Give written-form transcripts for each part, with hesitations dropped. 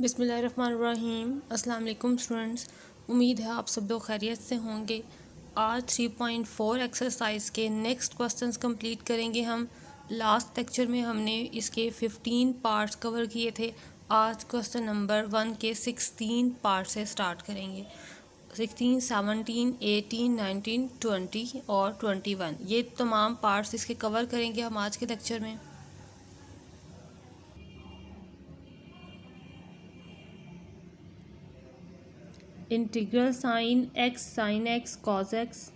बिस्मिल्लाहिर्रहमानिर्रहीम। अस्सलाम वालेकुम स्टूडेंट्स, उम्मीद है आप सब लोग खैरियत से होंगे। आज 3.4 एक्सरसाइज के नेक्स्ट क्वेश्चंस कंप्लीट करेंगे हम। लास्ट लेक्चर में हमने इसके 15 पार्ट्स कवर किए थे। आज क्वेश्चन नंबर 1 के 16 पार्ट से स्टार्ट करेंगे। 16, 17, 18, 19, 20 और 21 ये तमाम पार्ट्स इसके कवर करेंगे हम आज के लेक्चर में। Integral sign x cos x.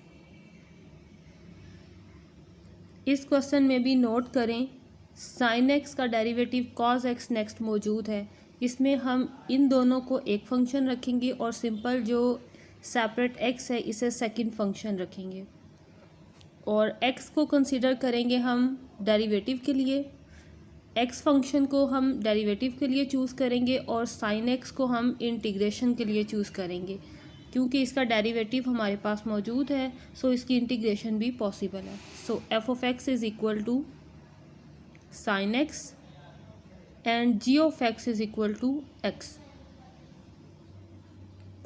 इस क्वेश्चन में भी नोट करें साइन एक्स का डेरिवेटिव कॉस एक्स नेक्स्ट मौजूद है। इसमें हम इन दोनों को एक फंक्शन रखेंगे और सिंपल जो सेपरेट एक्स है इसे सेकंड फंक्शन रखेंगे और एक्स को कंसीडर करेंगे हम डेरिवेटिव के लिए। एक्स फंक्शन को हम डेरिवेटिव के लिए चूज़ करेंगे और साइन एक्स को हम इंटीग्रेशन के लिए चूज़ करेंगे। क्योंकि इसका डेरिवेटिव हमारे पास मौजूद है सो इसकी इंटीग्रेशन भी पॉसिबल है। So F of X is equal to sine X and G of X is equal to X.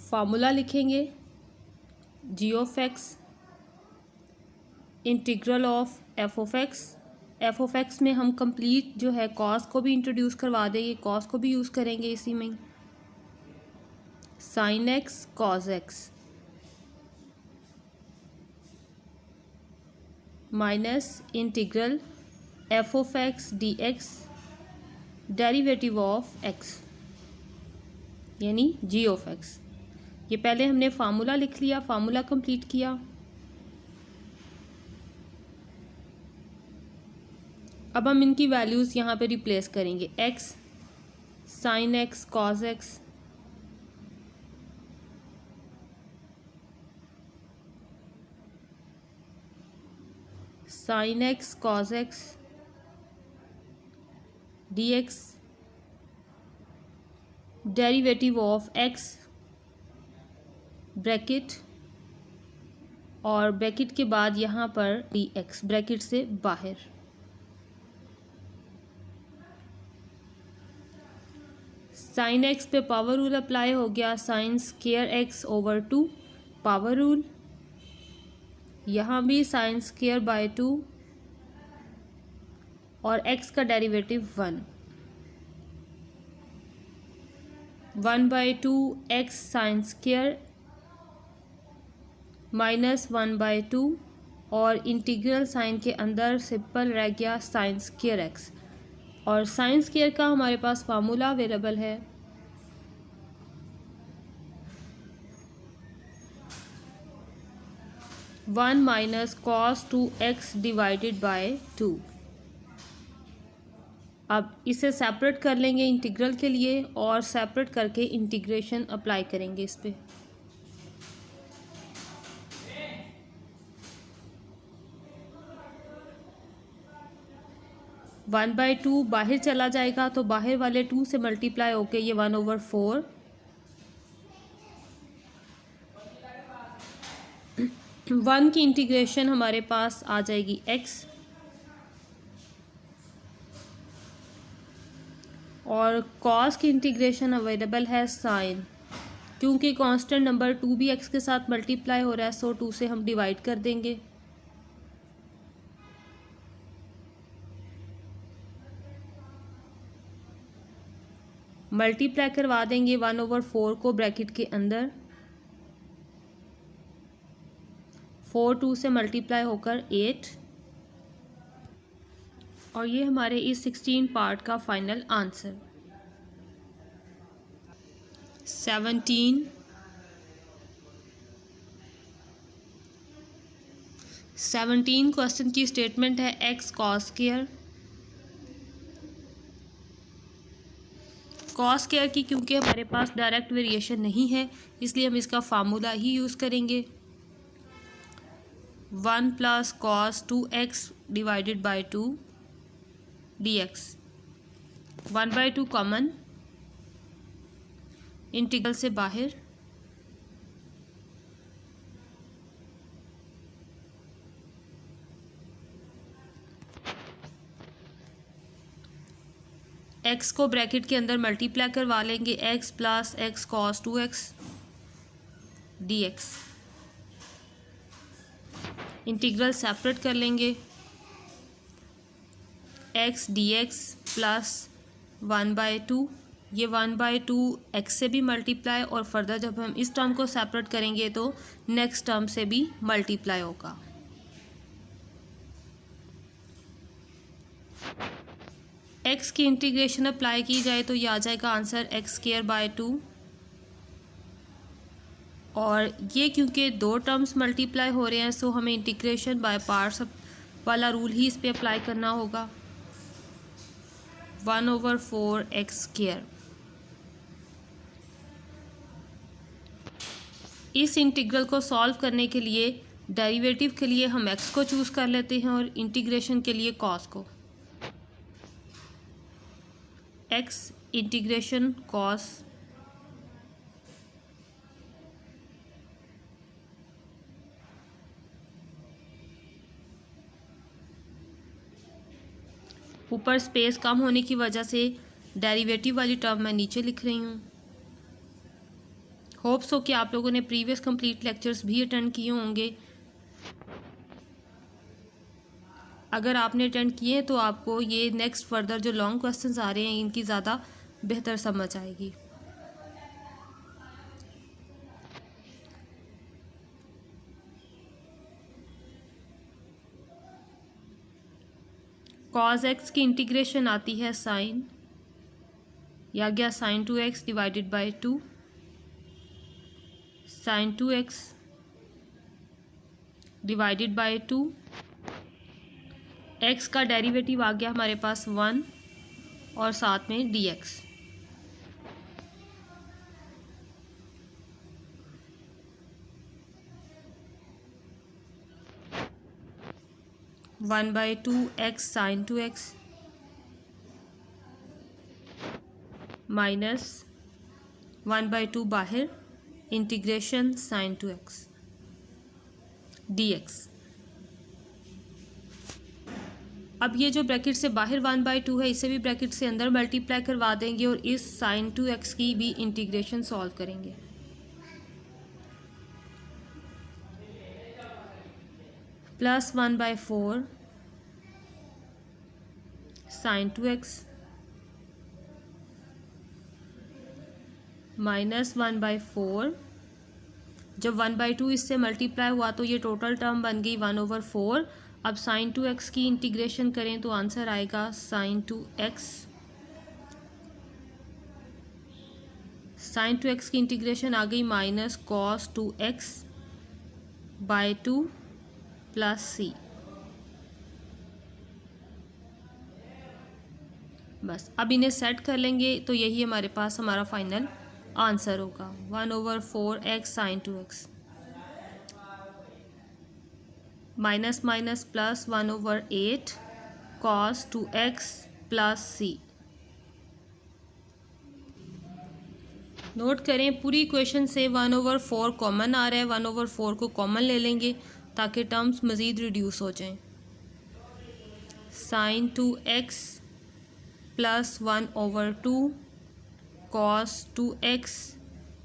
Formula लिखेंगे G of X integral of F of X में हम कंप्लीट जो है कॉस को भी इंट्रोड्यूस करवा देंगे, कॉस को भी यूज़ करेंगे इसी में। Sign x cos x minus integral F of x d x derivative of x यानी जी ऑफ एक्स। ये पहले हमने फार्मूला लिख लिया, फार्मूला कंप्लीट किया। अब हम इनकी वैल्यूज़ यहाँ पे रिप्लेस करेंगे। X sine x cos x sine x cos x d x derivative of x bracket और ब्रैकेट के बाद यहाँ पर डी एक्स ब्रैकेट से बाहर। साइन एक्स पे पावर रूल अप्लाई हो गया, sine square x over 2 power rule. यहाँ भी साइन स्क्वायर बाय 2 और एक्स का derivative 1 by 2 x sine square minus 1 by 2 और इंटीग्रल साइन के अंदर सिंपल रह गया साइन स्क्वायर एक्स और साइन स्क्वायर का हमारे पास फार्मूला अवेलेबल है 1 minus cos 2x divided by 2। अब इसे सेपरेट कर लेंगे इंटीग्रल के लिए और सेपरेट करके इंटीग्रेशन अप्लाई करेंगे इस पे। वन बाई 2 बाहर चला जाएगा तो बाहर वाले 2 से मल्टीप्लाई होके ये 1/4 1 की इंटीग्रेशन हमारे पास आ जाएगी x और cos की इंटीग्रेशन अवेलेबल है साइन। क्योंकि कांस्टेंट नंबर 2 भी x के साथ मल्टीप्लाई हो रहा है सो 2 से हम डिवाइड कर देंगे। मल्टीप्लाई करवा देंगे 1/4 को ब्रैकेट के अंदर। 4 2 से मल्टीप्लाई होकर 8 और ये हमारे इस 16 पार्ट का फाइनल आंसर। 17 क्वेश्चन की स्टेटमेंट है x cos square. Cos square की क्योंकि हमारे पास डायरेक्ट वेरिएशन नहीं है इसलिए हम इसका फार्मूला ही यूज़ करेंगे 1 plus cos 2x divided by 2 dx। 1/2 common, integral से बाहर एक्स को ब्रैकेट के अंदर मल्टीप्लाई करवा लेंगे, x plus x cos 2x dx। Integral separate कर लेंगे, x dx प्लस 1/2, ये 1/2 x से भी मल्टीप्लाई, और फर्दर जब हम इस टर्म को सेपरेट करेंगे तो नेक्स्ट टर्म से भी मल्टीप्लाई होगा। x की इंटीग्रेशन अप्लाई की जाए तो ये आ जाएगा आंसर x²/2, और ये क्योंकि दो टर्म्स मल्टीप्लाई हो रहे हैं सो हमें इंटीग्रेशन बाय पार्ट्स वाला रूल ही इस पे अप्लाई करना होगा। 1/4 x²। इस इंटीग्रल को सॉल्व करने के लिए डेरिवेटिव के लिए हम x को चूज़ कर लेते हैं और इंटीग्रेशन के लिए cos को। x इंटीग्रेशन cos ऊपर स्पेस कम होने की वजह से डेरिवेटिव वाली टर्म मैं नीचे लिख रही हूँ। होप्स हो कि आप लोगों ने प्रीवियस कंप्लीट लेक्चर्स भी अटेंड किए होंगे। अगर आपने अटेंड किए हैं तो आपको ये नेक्स्ट फर्दर जो लॉन्ग क्वेश्चंस आ रहे हैं इनकी ज़्यादा बेहतर समझ आएगी। cos x की इंटीग्रेशन आती है साइन, या गया sin 2x divided by 2, sin 2x divided by 2, x का डेरिवेटिव आ गया हमारे पास 1 और साथ में dx। One by 2x sin 2x minus 1/2 बाहर, इंटीग्रेशन sin 2x dx। अब ये जो ब्रैकेट से बाहर 1/2 है इसे भी ब्रैकेट से अंदर मल्टीप्लाई करवा देंगे और इस sin 2x की भी इंटीग्रेशन सॉल्व करेंगे। प्लस 1/4 sin 2x माइनस 1/4, जब 1/2 इससे मल्टीप्लाई हुआ तो ये टोटल टर्म बन गई 1/4। अब sin 2x की इंटीग्रेशन करें तो आंसर आएगा sin 2x। sin 2x की इंटीग्रेशन आ गई minus cos 2x by 2 plus c। बस अब इन्हें सेट कर लेंगे तो यही हमारे पास हमारा फाइनल आंसर होगा 1/4 x sin 2x minus minus plus 1/8 cos 2x plus c। Note करें पूरी इक्वेशन से 1/4 कॉमन आ रहा है, 1/4 को कॉमन ले लेंगे ताकि टर्म्स मज़ीद रिड्यूस हो जाएं। sin 2x plus 1/2 cos 2x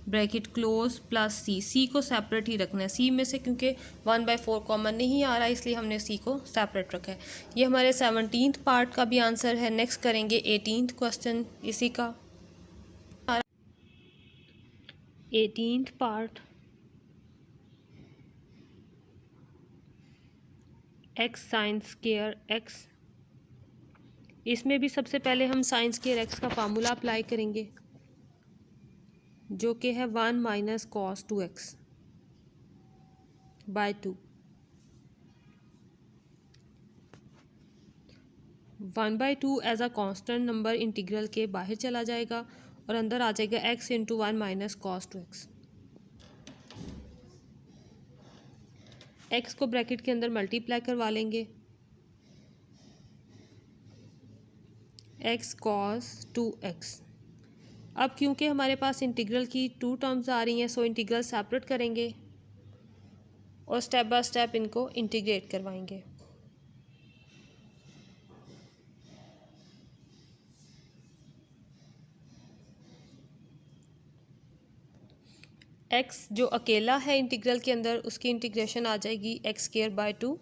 bracket close plus c को सेपरेट ही रखना है। c में से क्योंकि 1/4 कॉमन नहीं आ रहा इसलिए हमने c को सेपरेट रखा है। ये हमारे 17th पार्ट का भी आंसर है। नेक्स्ट करेंगे 18th क्वेश्चन इसी का। 18th part x sin square x। इसमें भी सबसे पहले हम sin स्क्वायर x का फार्मूला अप्लाई करेंगे जो कि है 1 minus cos 2x by 2। 1/2 as a constant number integral के बाहर चला जाएगा और अंदर आ जाएगा x into 1 minus cos 2x। x को ब्रैकेट के अंदर मल्टीप्लाई करवा लेंगे, x cos 2x। अब क्योंकि हमारे पास इंटीग्रल की 2 टर्म्स आ रही हैं सो इंटीग्रल सेपरेट करेंगे और स्टेप बाय स्टेप इनको इंटीग्रेट करवाएंगे। एक्स जो अकेला है इंटीग्रल के अंदर उसकी इंटीग्रेशन आ जाएगी एक्स स्क्वायर बाय 2,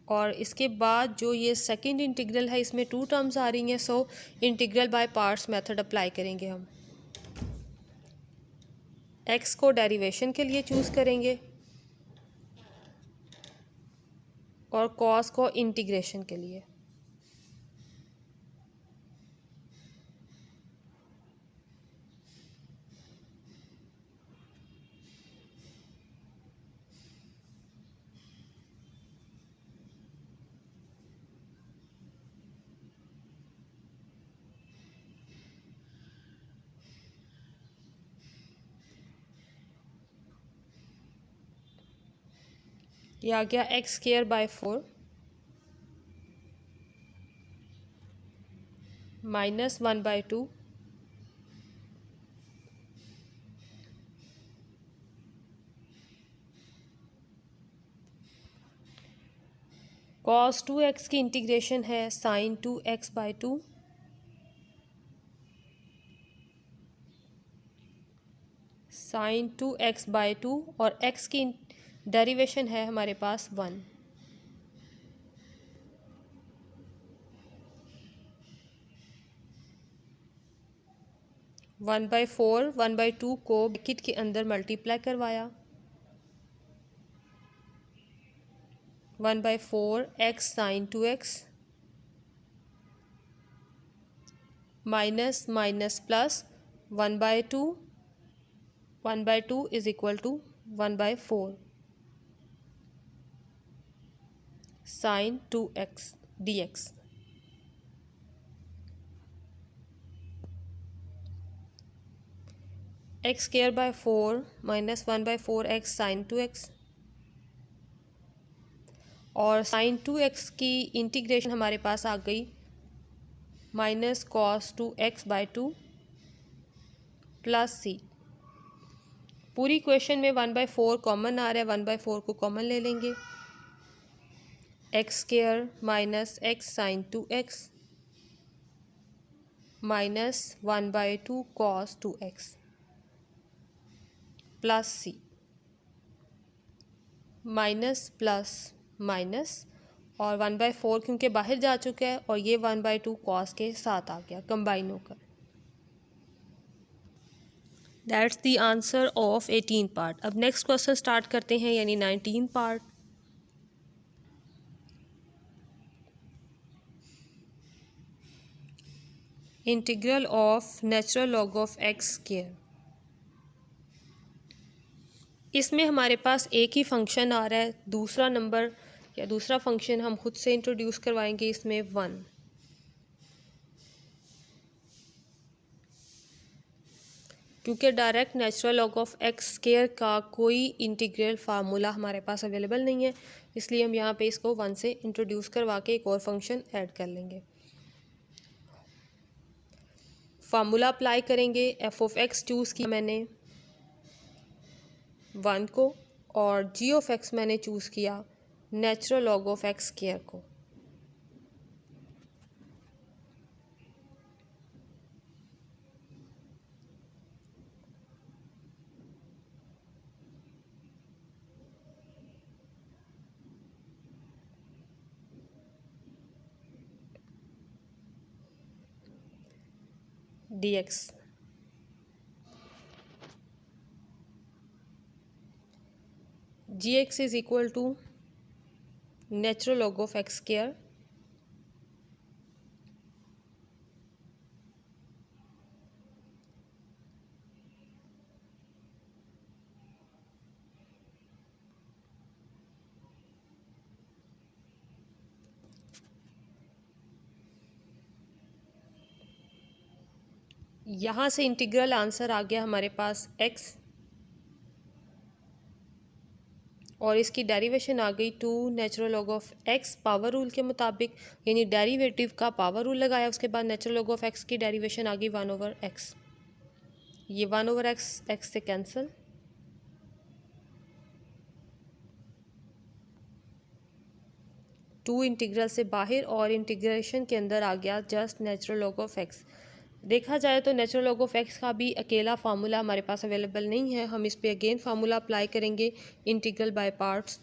और इसके बाद जो ये सेकंड इंटीग्रल है इसमें 2 टर्म्स आ रही हैं, so integral by parts method apply करेंगे हम। एक्स को डेरिवेशन के लिए चूज़ करेंगे और कॉस को इंटीग्रेशन के लिए। ये आ गया x square by 4 minus 1/2 cos 2x की इंटीग्रेशन है sign 2x by 2, sign 2x by 2, और x की डेरिवेशन है हमारे पास 1। वन बाई 1/2 को ब्रैकेट के अंदर मल्टीप्लाई करवाया, 1/4 x sine 2x minus minus plus 1/2, 1/2 is equal to 1/4 sine 2x dx। X square by 4 minus 1/4 x sine 2x, और sign 2x की इंटीग्रेशन हमारे पास आ गई minus cos 2x by 2 plus C. पूरी इक्वेशन में 1/4 कॉमन आ रहा है, 1/4 को कॉमन ले लेंगे, X square minus X sine 2x minus 1/2 cos 2x plus C, minus plus minus, और 1/4 क्योंकि बाहर जा चुका है और ये 1/2 कॉस के साथ आ गया कंबाइन होकर। That's the answer of 18 part. अब नेक्स्ट क्वेश्चन स्टार्ट करते हैं, यानी 19 part. Integral of natural log of x square. इसमें हमारे पास एक ही फंक्शन आ रहा है, दूसरा नंबर या दूसरा फंक्शन हम खुद से इंट्रोड्यूस करवाएंगे इसमें 1। क्योंकि direct natural log of x square का कोई इंटीग्रल फार्मूला हमारे पास अवेलेबल नहीं है, इसलिए हम यहाँ पे इसको 1 से इंट्रोड्यूस करवा के एक और फंक्शन ऐड कर लेंगे। फार्मूला अप्लाई करेंगे, एफ ऑफ एक्स चूज़ किया मैंने 1 को, और जी ऑफ एक्स मैंने चूज़ किया natural log of x square को। dx gx is equal to natural log of x square यहाँ से इंटीग्रल आंसर आ गया हमारे पास x, और इसकी डेरिवेशन आ गई 2 natural log of x power rule के मुताबिक, यानी डेरिवेटिव का पावर रूल लगाया, उसके बाद नेचुरल लॉग ऑफ x की डेरिवेशन आ गई 1/x। ये 1/x x से कैंसिल, टू इंटीग्रल से बाहर और इंटीग्रेशन के अंदर आ गया just natural log of x। देखा जाए तो नेचुरल लॉग ऑफ एक्स का भी अकेला फार्मूला हमारे पास अवेलेबल नहीं है। हम इस पे अगेन फार्मूला अप्लाई करेंगे, इंटीग्रल बाय पार्ट्स।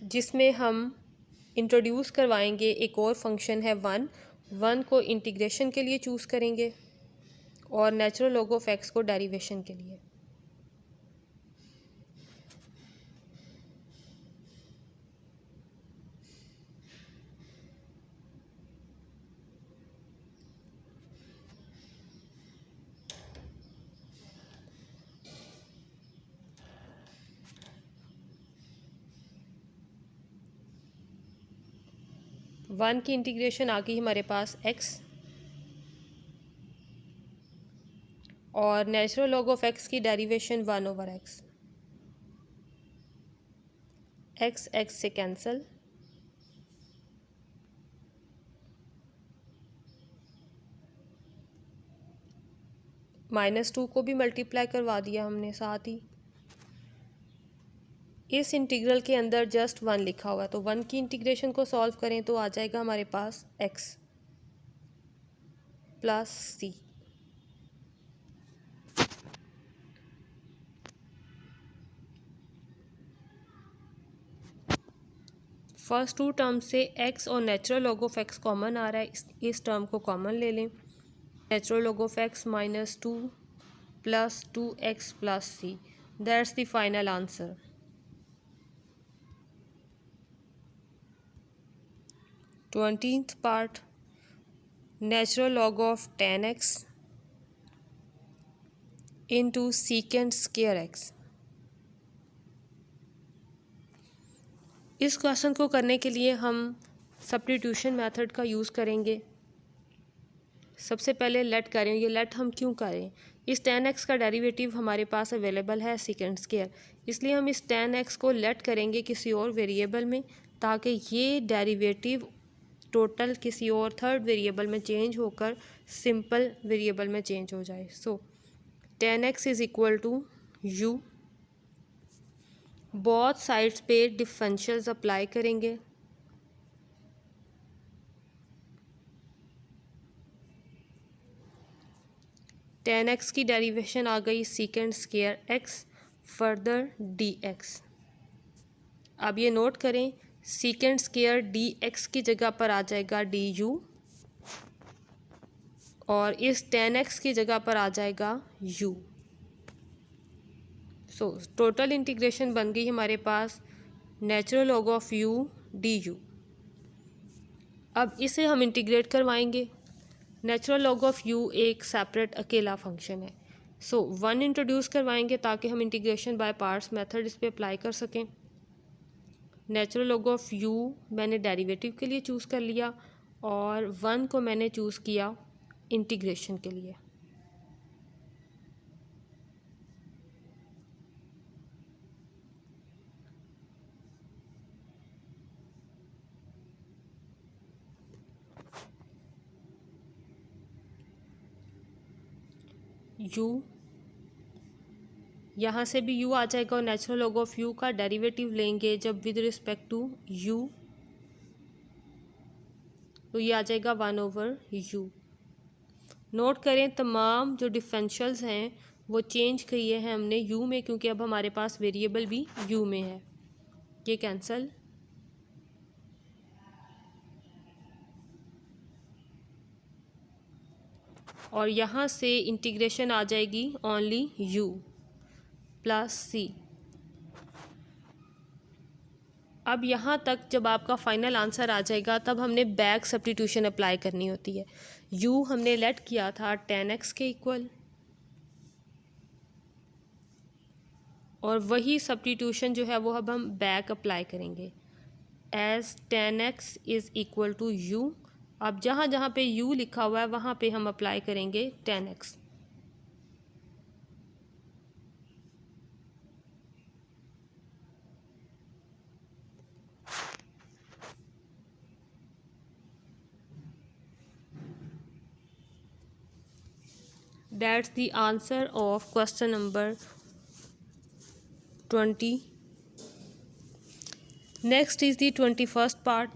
जिसमें हम इंट्रोड्यूस करवाएंगे एक और फंक्शन है वन को इंटीग्रेशन के लिए चूज़ करेंगे और नेचुरल लॉग ऑफ एक्स को डेरिवेशन के लिए। वन की इंटीग्रेशन आ गई हमारे पास एक्स, और नेचुरल लॉग ऑफ एक्स की डेरिवेशन 1/x। एक्स एक्स से कैंसिल, -2 को भी मल्टीप्लाई करवा दिया हमने साथ ही। इस इंटीग्रल के अंदर जस्ट 1 लिखा हुआ है, तो 1 की इंटीग्रेशन को सॉल्व करें तो आ जाएगा हमारे पास x plus C. First two term से x और natural log of x common आ रहा है, इस टर्म को कॉमन ले लें। Natural log of x -2 plus 2x plus C, that's the final answer. 20th part, natural log of 10x into secant square x। इस क्वेश्चन को करने के लिए हम सब्स्टिट्यूशन मेथड का यूज़ करेंगे। सबसे पहले लेट करें, ये लेट हम क्यों करें, इस 10x का डेरिवेटिव हमारे पास अवेलेबल है सेकेंड स्क्वायर, इसलिए हम इस 10x को लेट करेंगे किसी और वेरिएबल में, ताकि ये डेरिवेटिव टोटल किसी और थर्ड वेरिएबल में चेंज होकर सिंपल वेरिएबल में चेंज हो जाए। So 10x is equal to u, both sides पे डिफरेंशियल्स अप्लाई करेंगे। टेन एक्स की डेरिवेशन आ गई secant square x further d x. अब ये नोट करें, सीकेंड स्क्वायर डी एक्स की जगह पर आ जाएगा डी यू, और इस 10x की जगह पर आ जाएगा u। सो टोटल इंटीग्रेशन बन गई हमारे पास natural log of u D U. अब इसे हम इंटीग्रेट करवाएंगे। नेचुरल लॉग ऑफ u एक सेपरेट अकेला फंक्शन है, सो 1 इंट्रोड्यूस करवाएंगे ताकि हम इंटीग्रेशन बाय पार्ट्स मेथड इस पर अप्लाई कर सकें। नेचुरल लॉग ऑफ u मैंने डेरिवेटिव के लिए चूज़ कर लिया और 1 को मैंने चूज़ किया इंटीग्रेशन के लिए। u यहाँ से भी u आ जाएगा और नेचुरल लॉग ऑफ u का डेरिवेटिव लेंगे जब विद रिस्पेक्ट टू u, तो ये आ जाएगा 1/u। नोट करें तमाम जो डिफरेंशियल्स हैं वो चेंज किए हैं हमने u में, क्योंकि अब हमारे पास वेरिएबल भी u में है। ये कैंसल, और यहाँ से इंटीग्रेशन आ जाएगी ओनली u प्लस सी। अब यहाँ तक जब आपका फाइनल आंसर आ जाएगा तब हमने बैक सब्स्टिट्यूशन अप्लाई करनी होती है। u हमने लेट किया था 10x के इक्वल, और वही सब्स्टिट्यूशन जो है वो अब हम बैक अप्लाई करेंगे as 10x is equal to u। अब जहाँ जहाँ पे u लिखा हुआ है वहाँ पे हम अप्लाई करेंगे 10x। That's the answer of question number 20. Next is the 21st part.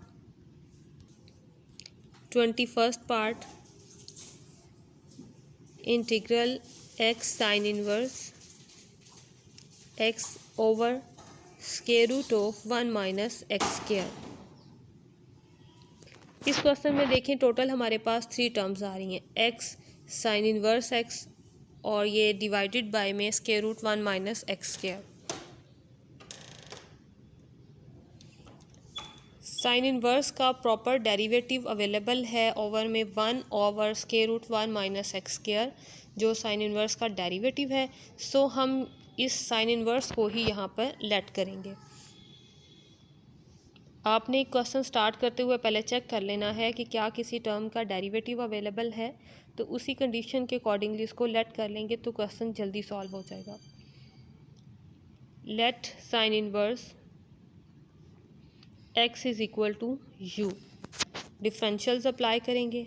21st part, integral x sine inverse x over square root of 1 minus x square. इस क्वेश्चन में देखें टोटल हमारे पास 3 टर्म्स आ रही हैं, एक्स साइन इनवर्स एक्स और ये divided by में square root 1 minus x square. Sine inverse का प्रॉपर डेरिवेटिव अवेलेबल है ओवर में 1 over square root 1 minus x square, जो साइन इनवर्स का डेरिवेटिव है। सो हम इस साइन इनवर्स को ही यहाँ पर लेट करेंगे। आपने क्वेश्चन स्टार्ट करते हुए पहले चेक कर लेना है कि क्या किसी टर्म का डेरिवेटिव अवेलेबल है, तो उसी कंडीशन के अकॉर्डिंगली इसको लेट कर लेंगे तो क्वेश्चन जल्दी सॉल्व हो जाएगा। Let sine inverse x is equal to u, differentials apply करेंगे।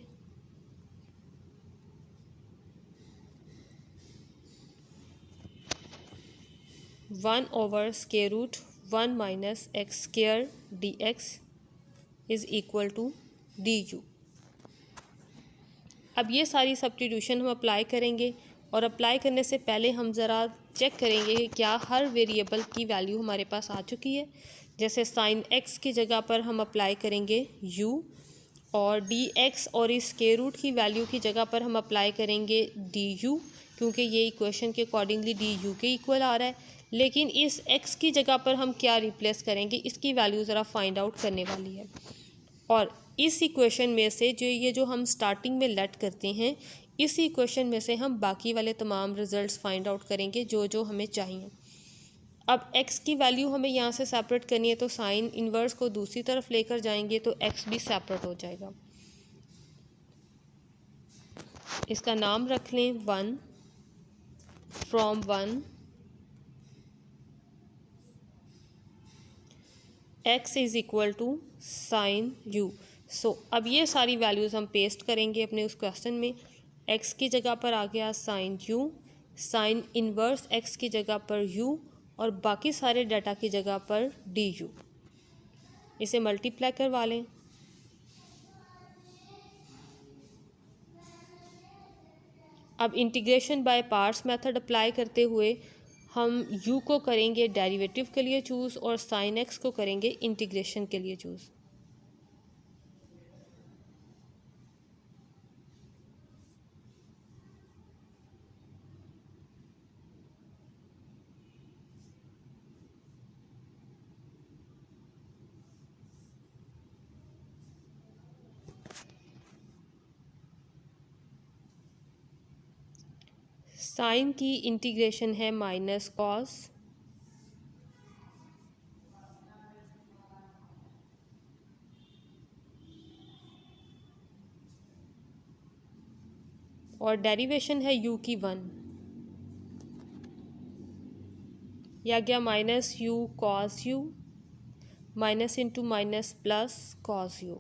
One over square root 1 minus x square D X is equal to D U. अब ये सारी सब्स्टिट्यूशन हम अप्लाई करेंगे और अप्लाई करने से पहले हम ज़रा चेक करेंगे कि क्या हर वेरिएबल की वैल्यू हमारे पास आ चुकी है। जैसे साइन एक्स की जगह पर हम अप्लाई करेंगे u और डी एक्स और इस स्क्वायर रूट की वैल्यू की जगह पर हम अप्लाई करेंगे डी यू, क्योंकि ये इक्वेशन के अकॉर्डिंगली डी यू के इक्वल आ रहा है। लेकिन इस x की जगह पर हम क्या रिप्लेस करेंगे, इसकी वैल्यू ज़रा फाइंड आउट करने वाली है। और इस इक्वेशन में से जो हम स्टार्टिंग में लेट करते हैं, इस इक्वेशन में से हम बाकी वाले तमाम रिजल्ट्स फाइंड आउट करेंगे जो जो हमें चाहिए। अब x की वैल्यू हमें यहाँ से सेपरेट करनी है, तो साइन इन्वर्स को दूसरी तरफ लेकर जाएंगे तो x भी सेपरेट हो जाएगा। इसका नाम रख लें 1 from 1 x is equal to sine U. So अब ये सारी वैल्यूज़ हम पेस्ट करेंगे अपने उस क्वेश्चन में। x की जगह पर आ गया sine u, sine inverse x की जगह पर u और बाकी सारे डाटा की जगह पर डी यू। इसे मल्टीप्लाई करवा लें। अब integration by parts method apply करते हुए हम u को करेंगे डेरिवेटिव के लिए चूज़ और साइन x को करेंगे इंटीग्रेशन के लिए चूज़। साइन की इंटीग्रेशन है माइनस कॉस, और डेरिवेशन है u की 1, या गया minus u cos u minus into minus plus cos u।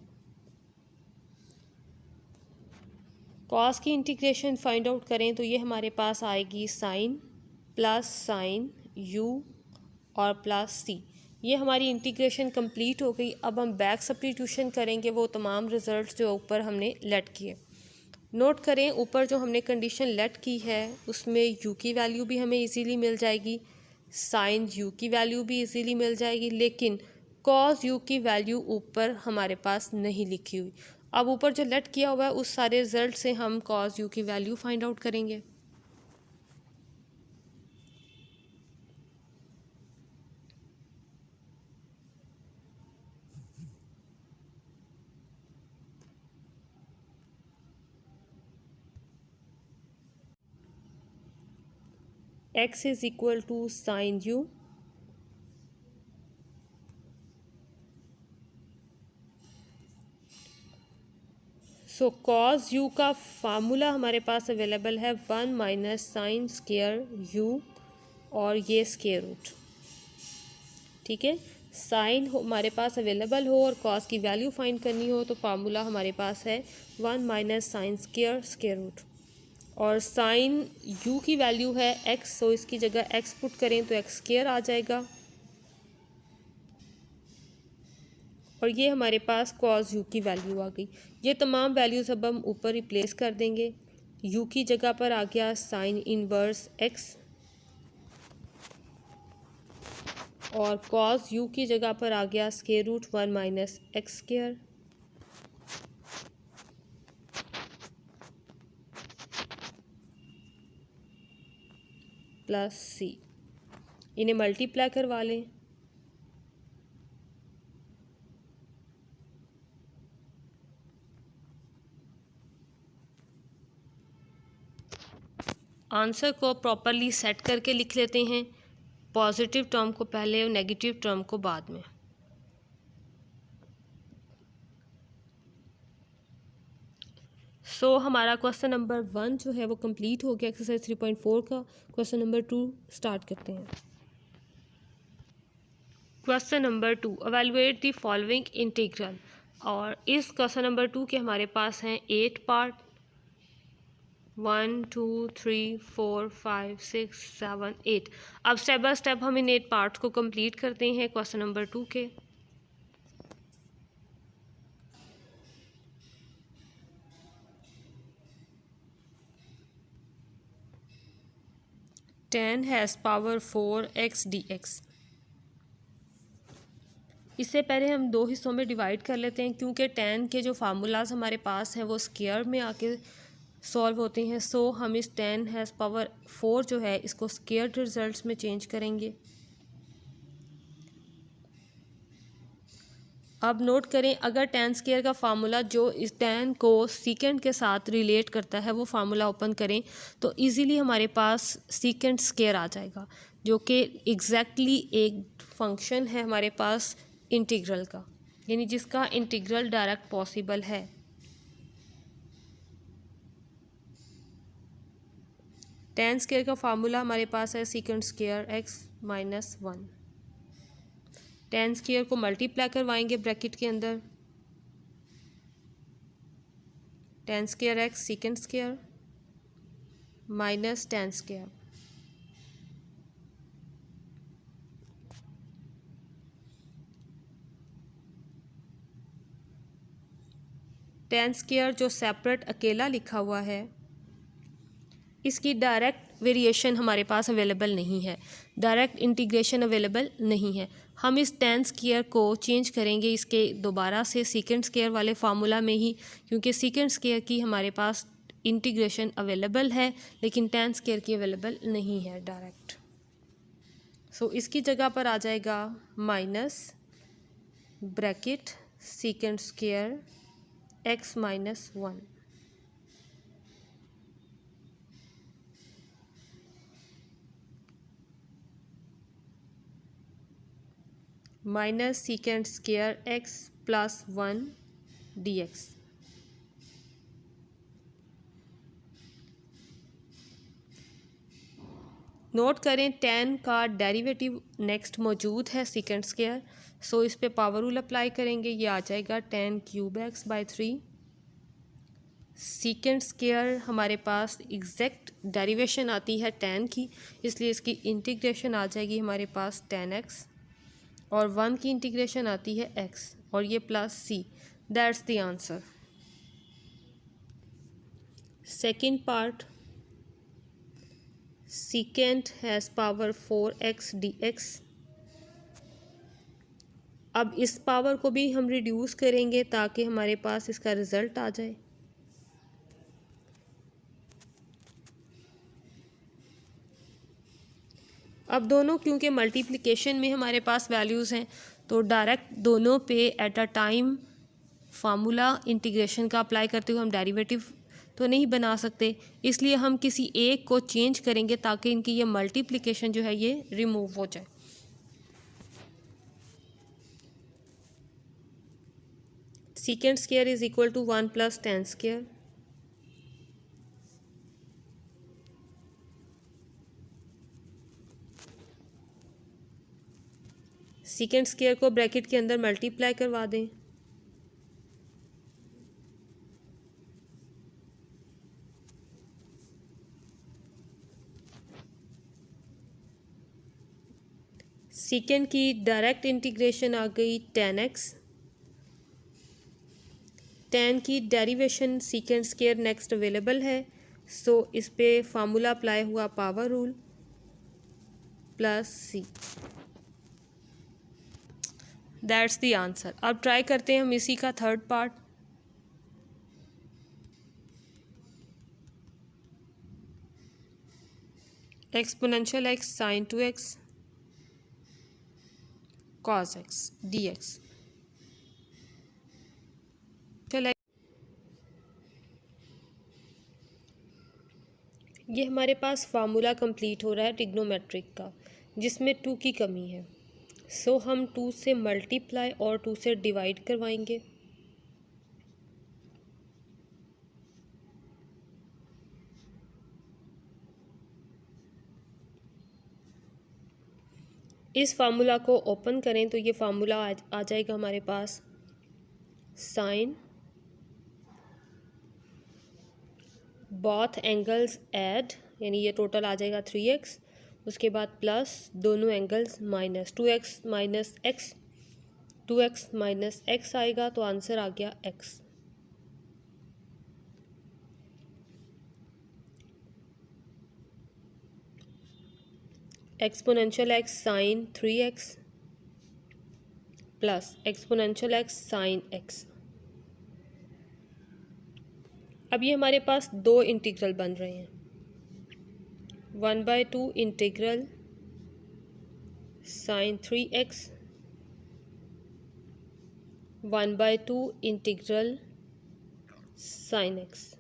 Cos की इंटीग्रेशन फाइंड आउट करें तो ये हमारे पास आएगी साइन प्लस साइन u और प्लस c। ये हमारी इंटीग्रेशन कंप्लीट हो गई। अब हम बैक सब्स्टिट्यूशन करेंगे वो तमाम रिजल्ट्स जो ऊपर हमने लेट किए। नोट करें ऊपर जो हमने कंडीशन लेट की है उसमें u की वैल्यू भी हमें इजीली मिल जाएगी, साइन u की वैल्यू भी इजीली मिल जाएगी, लेकिन कॉस u की वैल्यू ऊपर हमारे पास नहीं लिखी हुई। अब ऊपर जो लेट किया हुआ है उस सारे रिजल्ट से हम कॉस u की वैल्यू फाइंड आउट करेंगे। x is equal to sine u, so cos u का फार्मूला हमारे पास अवेलेबल है 1 माइनस साइन स्क्वायर u और ये स्क्वायर रूट। ठीक है, साइन हमारे पास अवेलेबल हो और कॉस की वैल्यू फाइंड करनी हो तो फार्मूला हमारे पास है 1 minus sine square square root, और साइन u की वैल्यू है x, सो इसकी जगह x पुट करें तो x स्क्वायर आ जाएगा। और ये हमारे पास कॉज यू की वैल्यू आ गई। ये तमाम वैल्यूज़ अब हम ऊपर रिप्लेस कर देंगे। यू की जगह पर आ गया साइन इनवर्स एक्स, और कॉज यू की जगह पर आ गया square root 1 minus x square, plus C. इन्हें मल्टीप्लाई करवा लें। आंसर को प्रॉपरली सेट करके लिख लेते हैं, पॉजिटिव टर्म को पहले और नेगेटिव टर्म को बाद में। हमारा क्वेश्चन नंबर 1 जो है वो कंप्लीट हो गया एक्सरसाइज 3.4 का। क्वेश्चन नंबर 2 स्टार्ट करते हैं। Question number 2, evaluate the following integral. और इस क्वेश्चन नंबर 2 के हमारे पास हैं 8 पार्ट, 1 2 3 4 5 6 7 8। अब स्टेप बाय स्टेप हम इन 8 पार्ट्स को कंप्लीट करते हैं क्वेश्चन नंबर 2 के। tan has power 4x dx। इससे पहले हम दो हिस्सों में डिवाइड कर लेते हैं, क्योंकि tan के जो फार्मूलाज हमारे पास हैं वो स्क्वायर में आके सॉल्व होते हैं। हम इस tan हैज़ पावर 4 जो है इसको स्क्वायर रिजल्ट्स में चेंज करेंगे। अब नोट करें, अगर tan स्क्वायर का फार्मूला जो इस tan को सीकेंड के साथ रिलेट करता है वो फार्मूला ओपन करें तो इजीली हमारे पास सीकेंड स्क्वायर आ जाएगा, जो कि एग्जैक्टली एक फंक्शन है हमारे पास इंटीग्रल का, यानी जिसका इंटीग्रल डायरेक्ट पॉसिबल है। tan स्क्वायर का फार्मूला हमारे पास है सीकेंड square x minus 1। tan square को मल्टीप्लाई करवाएंगे ब्रैकेट के अंदर, tan square x secant square minus tan square. tan square जो सेपरेट अकेला लिखा हुआ है इसकी डायरेक्ट वेरिएशन हमारे पास अवेलेबल नहीं है, डायरेक्ट इंटीग्रेशन अवेलेबल नहीं है। हम इस tan स्क्वायर को चेंज करेंगे इसके दोबारा से सीकेंड स्क्वायर वाले फार्मूला में ही, क्योंकि सीकेंड स्क्वायर की हमारे पास इंटीग्रेशन अवेलेबल है लेकिन tan स्क्वायर की अवेलेबल नहीं है डायरेक्ट। इसकी जगह पर आ जाएगा minus bracket सीकेंड square x minus 1 minus सीकेंड square x plus 1 dx। Note करें tan का डेरिवेटिव नेक्स्ट मौजूद है सीकेंड स्क्वायर, इस पे पावर रूल अप्लाई करेंगे, ये आ जाएगा tan cube x by 3। Secant square हमारे पास एग्जैक्ट डेरिवेशन आती है tan की, इसलिए इसकी इंटीग्रेशन आ जाएगी हमारे पास tan x, और 1 की इंटीग्रेशन आती है x, और ये plus c। That's the answer. Second part, सीकेंड has power 4x dx। अब इस पावर को भी हम रिड्यूस करेंगे ताकि हमारे पास इसका रिज़ल्ट आ जाए। अब दोनों क्योंकि मल्टीप्लिकेशन में हमारे पास वैल्यूज़ हैं तो डायरेक्ट दोनों पे at a time formula integration का अप्लाई करते हुए हम डेरिवेटिव तो नहीं बना सकते, इसलिए हम किसी एक को चेंज करेंगे ताकि इनकी ये मल्टीप्लिकेशन जो है ये रिमूव हो जाए। Secant square is equal to 1 plus tan square. Secant square को ब्रैकेट के अंदर मल्टीप्लाई करवा दें, सीकेंड की डायरेक्ट इंटीग्रेशन आ गई tan x tan की derivation secant square next available है, सो इस पे फार्मूला अप्लाई हुआ power rule plus C, that's the answer. अब ट्राई करते हैं हम इसी का third part. Exponential x sine 2x cos x dx। चल, ये हमारे पास फार्मूला कंप्लीट हो रहा है ट्रिग्नोमेट्रिक का, जिसमें 2 की कमी है, सो हम 2 से मल्टीप्लाई और 2 से डिवाइड करवाएंगे। इस फार्मूला को ओपन करें तो ये फार्मूला आ जाएगा हमारे पास साइन बोथ एंगल्स ऐड, यानी ये टोटल आ जाएगा 3x, उसके बाद प्लस दोनों angles minus 2x minus x, 2x minus x आएगा, तो आंसर आ गया x। Exponential x sine 3x plus exponential x sine x। अब ये हमारे पास दो इंटीग्रल बन रहे हैं, 1/2 integral sine 3x, 1/2 integral sine x।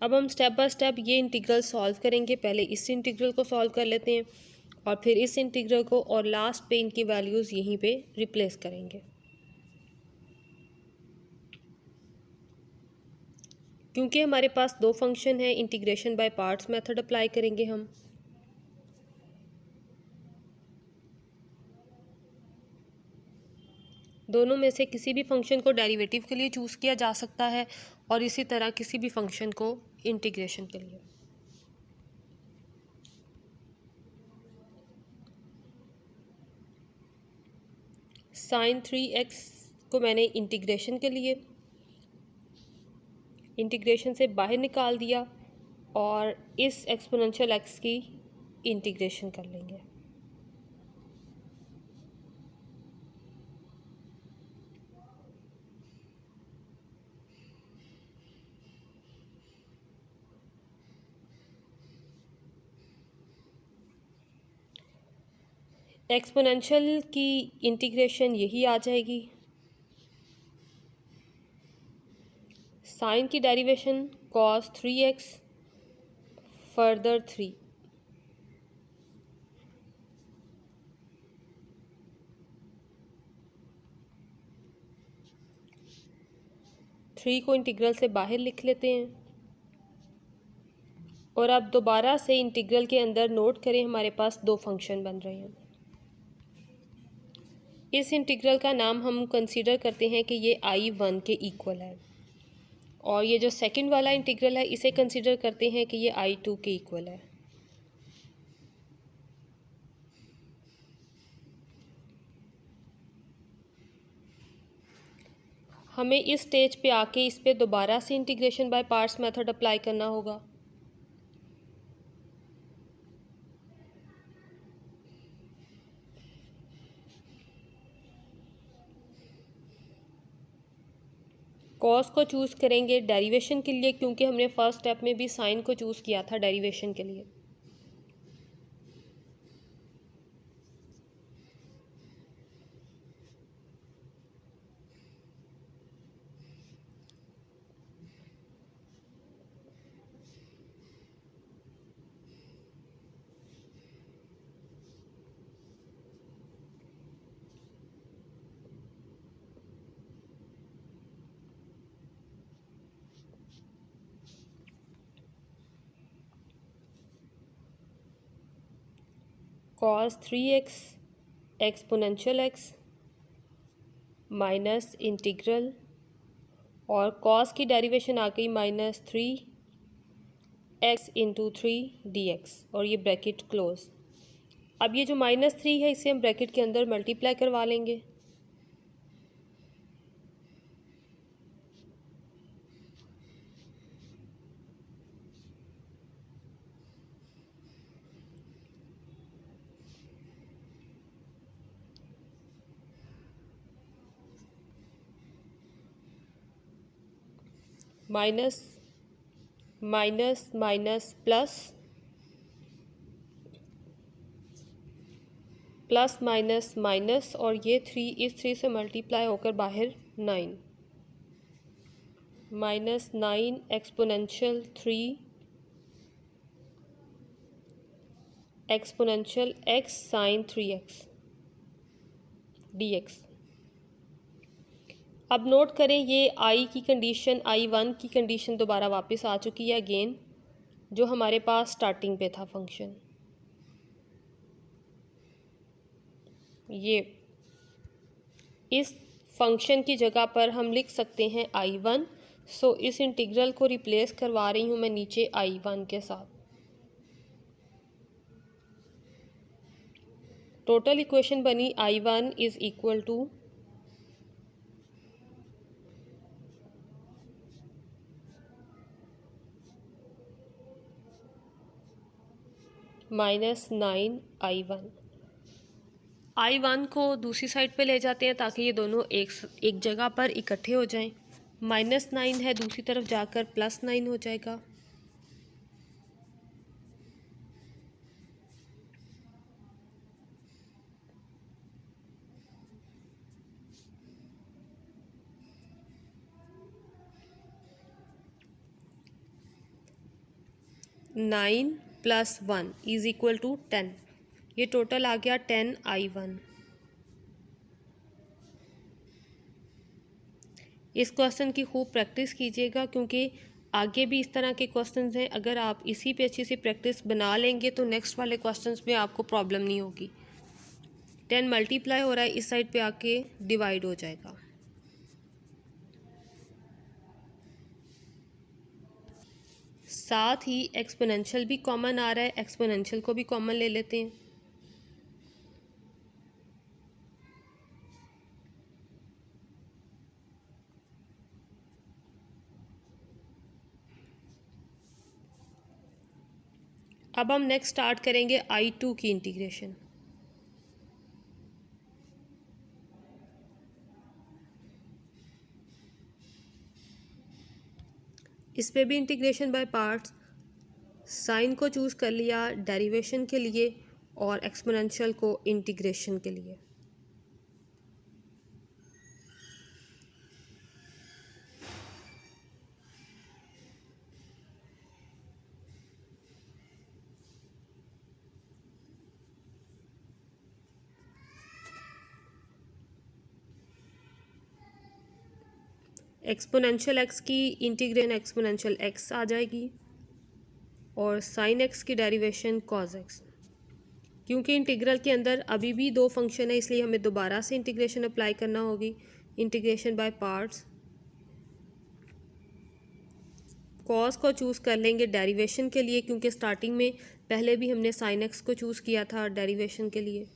अब हम स्टेप बाय स्टेप ये इंटीग्रल सॉल्व करेंगे। पहले इस इंटीग्रल को सॉल्व कर लेते हैं और फिर इस इंटीग्रल को, और लास्ट पे इनकी वैल्यूज़ यहीं पे रिप्लेस करेंगे। क्योंकि हमारे पास दो फंक्शन है, integration by parts method apply करेंगे हम। दोनों में से किसी भी फंक्शन को डेरिवेटिव के लिए चूज़ किया जा सकता है और इसी तरह किसी भी फंक्शन को इंटीग्रेशन के लिए। साइन 3x को मैंने इंटीग्रेशन के लिए इंटीग्रेशन से बाहर निकाल दिया और इस एक्सपोनेंशियल x की इंटीग्रेशन कर लेंगे। एक्सपोनेंशियल की इंटीग्रेशन यही आ जाएगी। साइन की डेरिवेशन cos 3x फर्दर 3, को इंटीग्रल से बाहर लिख लेते हैं और अब दोबारा से इंटीग्रल के अंदर नोट करें, हमारे पास दो फंक्शन बन रहे हैं। इस इंटीग्रल का नाम हम कंसीडर करते हैं कि ये I1 के इक्वल है, और ये जो सेकंड वाला इंटीग्रल है इसे कंसीडर करते हैं कि ये I2 के इक्वल है। हमें इस स्टेज पे आके इस पे दोबारा से integration by parts method apply करना होगा। कॉस को चूज़ करेंगे डेरिवेशन के लिए, क्योंकि हमने फर्स्ट स्टेप में भी साइन को चूज़ किया था डेरिवेशन के लिए। cos 3x exponential x minus integral, और cos की डेरिवेशन आ गई -3x इंटू 3 dx, और ये ब्रैकेट क्लोज। अब ये जो -3 है इसे हम ब्रैकेट के अंदर मल्टीप्लाई करवा लेंगे। Minus minus minus plus plus minus minus, और ये 3 इस 3 से मल्टीप्लाई होकर बाहर 9, minus 9 exponential 3 exponential x sine 3x dx। अब नोट करें ये i की कंडीशन, i1 की कंडीशन दोबारा वापस आ चुकी है अगेन, जो हमारे पास स्टार्टिंग पे था फंक्शन। ये इस फंक्शन की जगह पर हम लिख सकते हैं i1। सो इस इंटीग्रल को रिप्लेस करवा रही हूँ मैं नीचे i1 के साथ। टोटल इक्वेशन बनी i1 is equal to -9i1। i1 को दूसरी साइड पे ले जाते हैं ताकि ये दोनों एक जगह पर इकट्ठे हो जाएं। -9 है, दूसरी तरफ जाकर +9 हो जाएगा। Nine plus 1 is equal to 10। ये टोटल आ गया 10i1। इस क्वेश्चन की खूब प्रैक्टिस कीजिएगा क्योंकि आगे भी इस तरह के क्वेश्चंस हैं। अगर आप इसी पे अच्छी सी प्रैक्टिस बना लेंगे तो नेक्स्ट वाले क्वेश्चंस में आपको प्रॉब्लम नहीं होगी। 10 मल्टीप्लाई हो रहा है, इस साइड पे आके डिवाइड हो जाएगा। साथ ही एक्सपोनेंशियल भी कॉमन आ रहा है, एक्सपोनेंशियल को भी कॉमन ले लेते हैं। अब हम नेक्स्ट स्टार्ट करेंगे i2 की इंटीग्रेशन। इस पे भी इंटीग्रेशन बाय पार्ट्स। साइन को चूज़ कर लिया डेरिवेशन के लिए और एक्सपोनेंशियल को इंटीग्रेशन के लिए। एक्सपोनेंशियल एक्स की इंटीग्रेशन एक्सपोनेंशियल एक्स आ जाएगी और साइन एक्स की डेरिवेशन कॉज एक्स। क्योंकि इंटीग्रल के अंदर अभी भी दो फंक्शन है इसलिए हमें दोबारा से इंटीग्रेशन अप्लाई करना होगी। Integration by parts. कॉस को चूज़ कर लेंगे डेरिवेशन के लिए क्योंकि स्टार्टिंग में पहले भी हमने साइन एक्स को चूज़ किया था डेरिवेशन के लिए।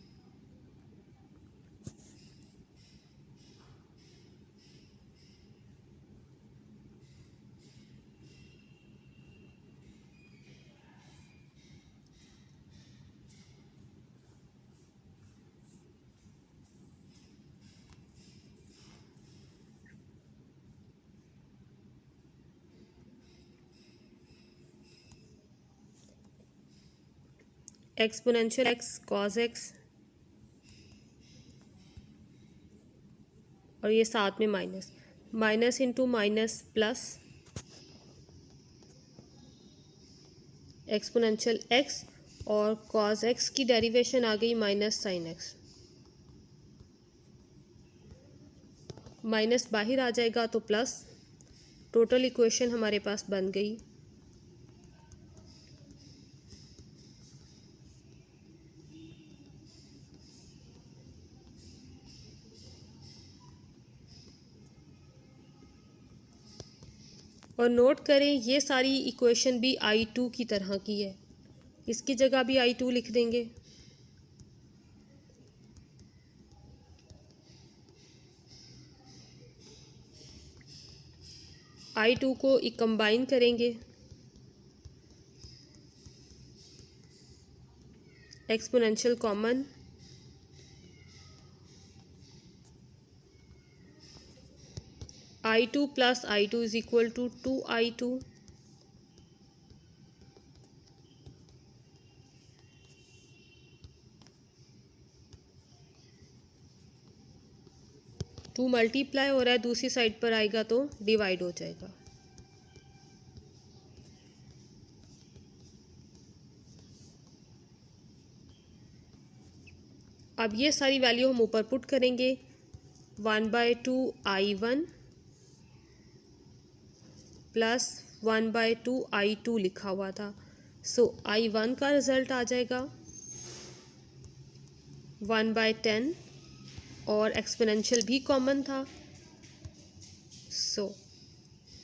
एक्सपोनेंशियल एक्स कॉज एक्स और ये साथ में minus, minus into minus plus exponential x और कॉज एक्स की डेरिवेशन आ गई माइनस साइन एक्स। माइनस बाहर आ जाएगा तो प्लस। टोटल इक्वेशन हमारे पास बन गई और नोट करें ये सारी इक्वेशन भी i2 की तरह की है। इसकी जगह भी i2 लिख देंगे। i2 को कंबाइन करेंगे, exponential common, I2 plus I2 is equal to 2I2. To multiply हो रहा है, दूसरी साइड पर आएगा तो डिवाइड हो जाएगा। अब ये सारी वैल्यू हम ऊपर पुट करेंगे। 1/2 I1 प्लस 1/2 I2 लिखा हुआ था, सो I1 का रिजल्ट आ जाएगा 1/10 और एक्सपोनेंशियल भी कॉमन था, so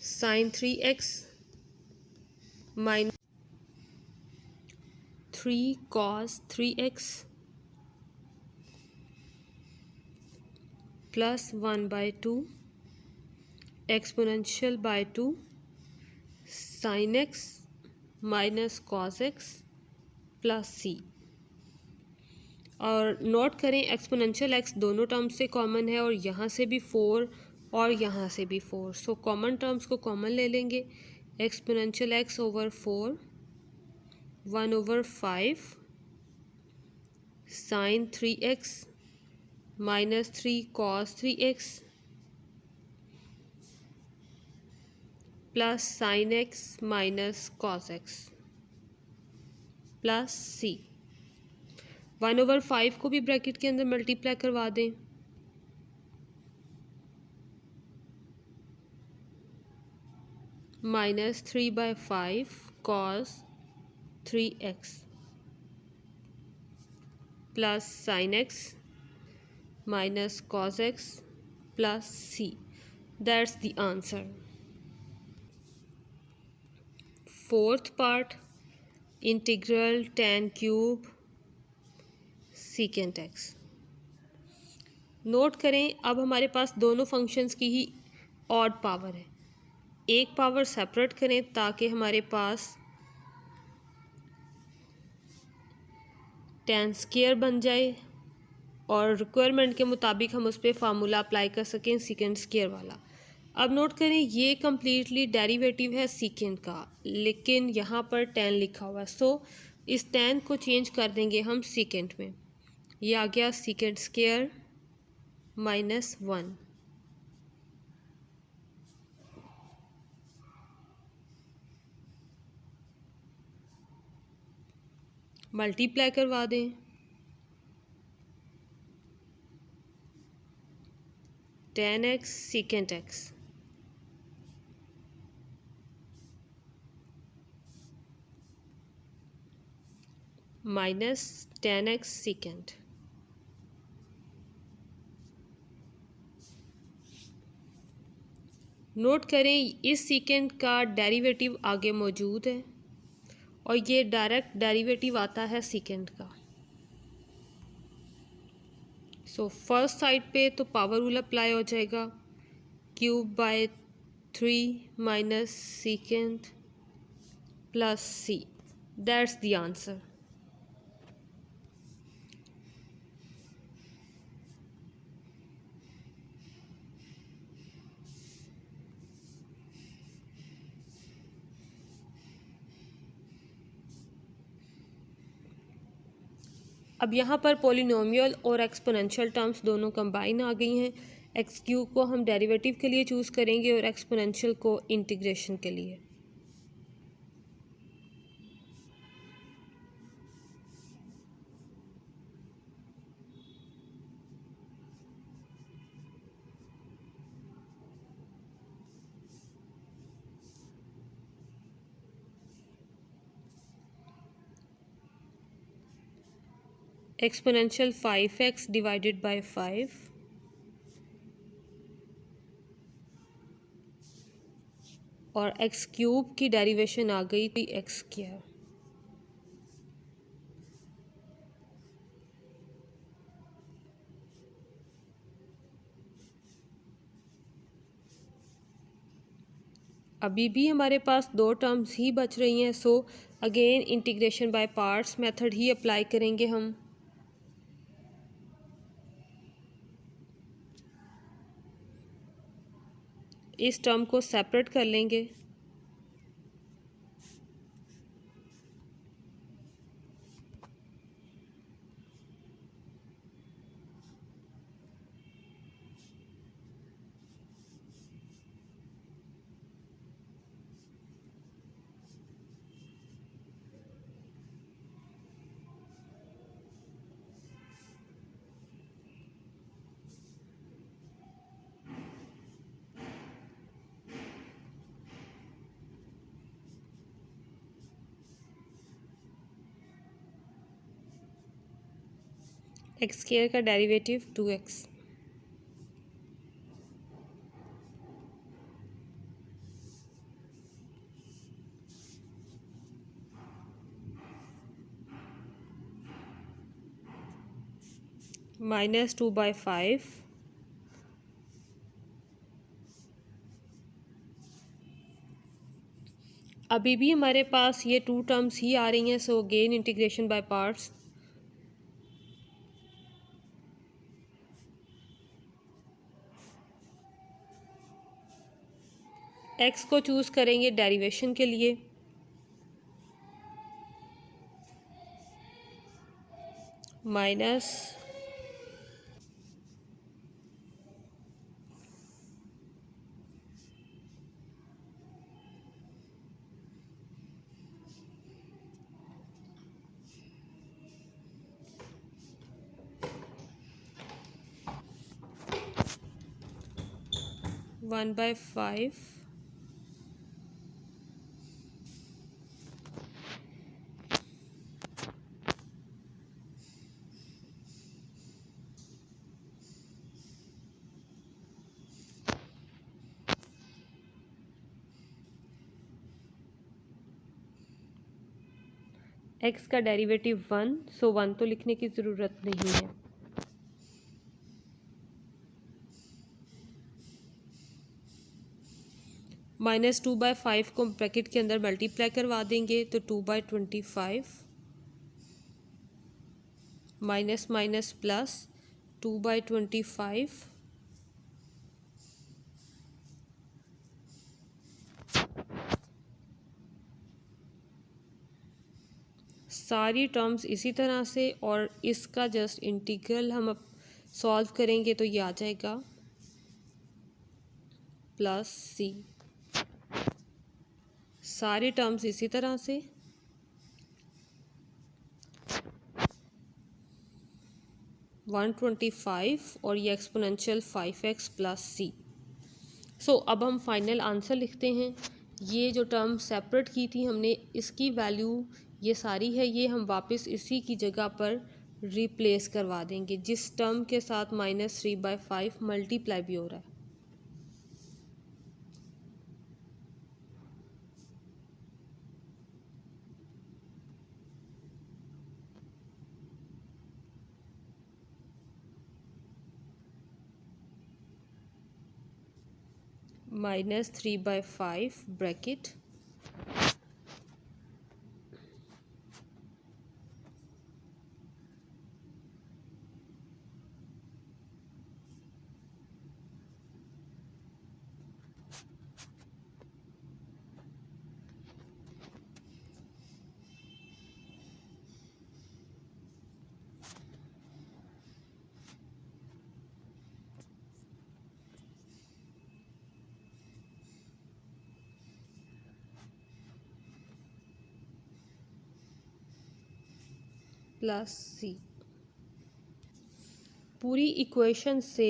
sin 3x minus 3 cos 3x plus 1/2 exponential by 2 sin x minus cos x plus c। और नोट करें एक्सपोनेंशियल x दोनों टर्म्स से कॉमन है और यहाँ से भी 4 और यहाँ से भी 4, सो कॉमन टर्म्स को कॉमन ले लेंगे। Exponential x over 4 1/5 sin 3x minus 3 cos 3x plus sin x minus cos x plus c। 1/5 को भी ब्रैकेट के अंदर मल्टीप्लाई करवा दें, minus 3/5 cos 3x plus sin x minus cos x plus c। That's the answer. Fourth part, integral tan cube secant x। Note करें अब हमारे पास दोनों फंक्शंस की ही ऑड पावर है, एक पावर सेपरेट करें ताकि हमारे पास tan स्क्वायर बन जाए और रिक्वायरमेंट के मुताबिक हम उस पर फार्मूला अप्लाई कर सकें secant स्क्वायर वाला। अब नोट करें ये कम्प्लीटली डेरिवेटिव है secant का, लेकिन यहाँ पर tan लिखा हुआ है, सो इस tan को चेंज कर देंगे हम secant में। ये आ गया secant स्क्वायर माइनस 1। मल्टीप्लाई करवा दें, tan x secant x minus tan x secant। Note करें इस secant का डेरिवेटिव आगे मौजूद है और ये डायरेक्ट डेरिवेटिव आता है secant का। सो फर्स्ट साइड पे तो पावर रूल अप्लाई हो जाएगा, cube by 3 minus secant plus c। That's the answer. अब यहाँ पर पोलिनोमियल और एक्सपोनेंशियल टर्म्स दोनों कंबाइन आ गई हैं। एक्स क्यूब को हम डेरिवेटिव के लिए चूज़ करेंगे और एक्सपोनेंशियल को इंटीग्रेशन के लिए। एक्सपोनेंशियल 5x डिवाइडेड बाय 5 और एक्स क्यूब की डेरिवेशन आ गई थी एक्स स्क्वायर। अभी भी हमारे पास दो टर्म्स ही बच रही हैं, so again integration by parts method he apply करेंगे हम। इस टर्म को सेपरेट कर लेंगे। एक्स स्क्वायर का डेरिवेटिव 2x। -2/5 अभी भी हमारे पास ये टू टर्म्स ही आ रही हैं, so again integration by parts. X को चूज़ करेंगे डेरिवेशन के लिए। माइनस वन बाय 5 एक्स का डेरिवेटिव 1, सो 1 तो लिखने की ज़रूरत नहीं है। -2/5 को ब्रैकेट के अंदर मल्टीप्लाई करवा देंगे तो 2/25 माइनस माइनस प्लस 2/25 सारी टर्म्स इसी तरह से, और इसका जस्ट इंटीग्रल हम अब सॉल्व करेंगे तो ये आ जाएगा +c। सारी टर्म्स इसी तरह से, वन 25 और ये एक्सपोनेंशियल 5x + c। सो अब हम फाइनल आंसर लिखते हैं। ये जो टर्म सेपरेट की थी हमने, इसकी वैल्यू ये सारी है, ये हम वापस इसी की जगह पर रिप्लेस करवा देंगे जिस टर्म के साथ -3/5 मल्टीप्लाई भी हो रहा है। -3/5 ब्रैकेट +c। पूरी इक्वेशन से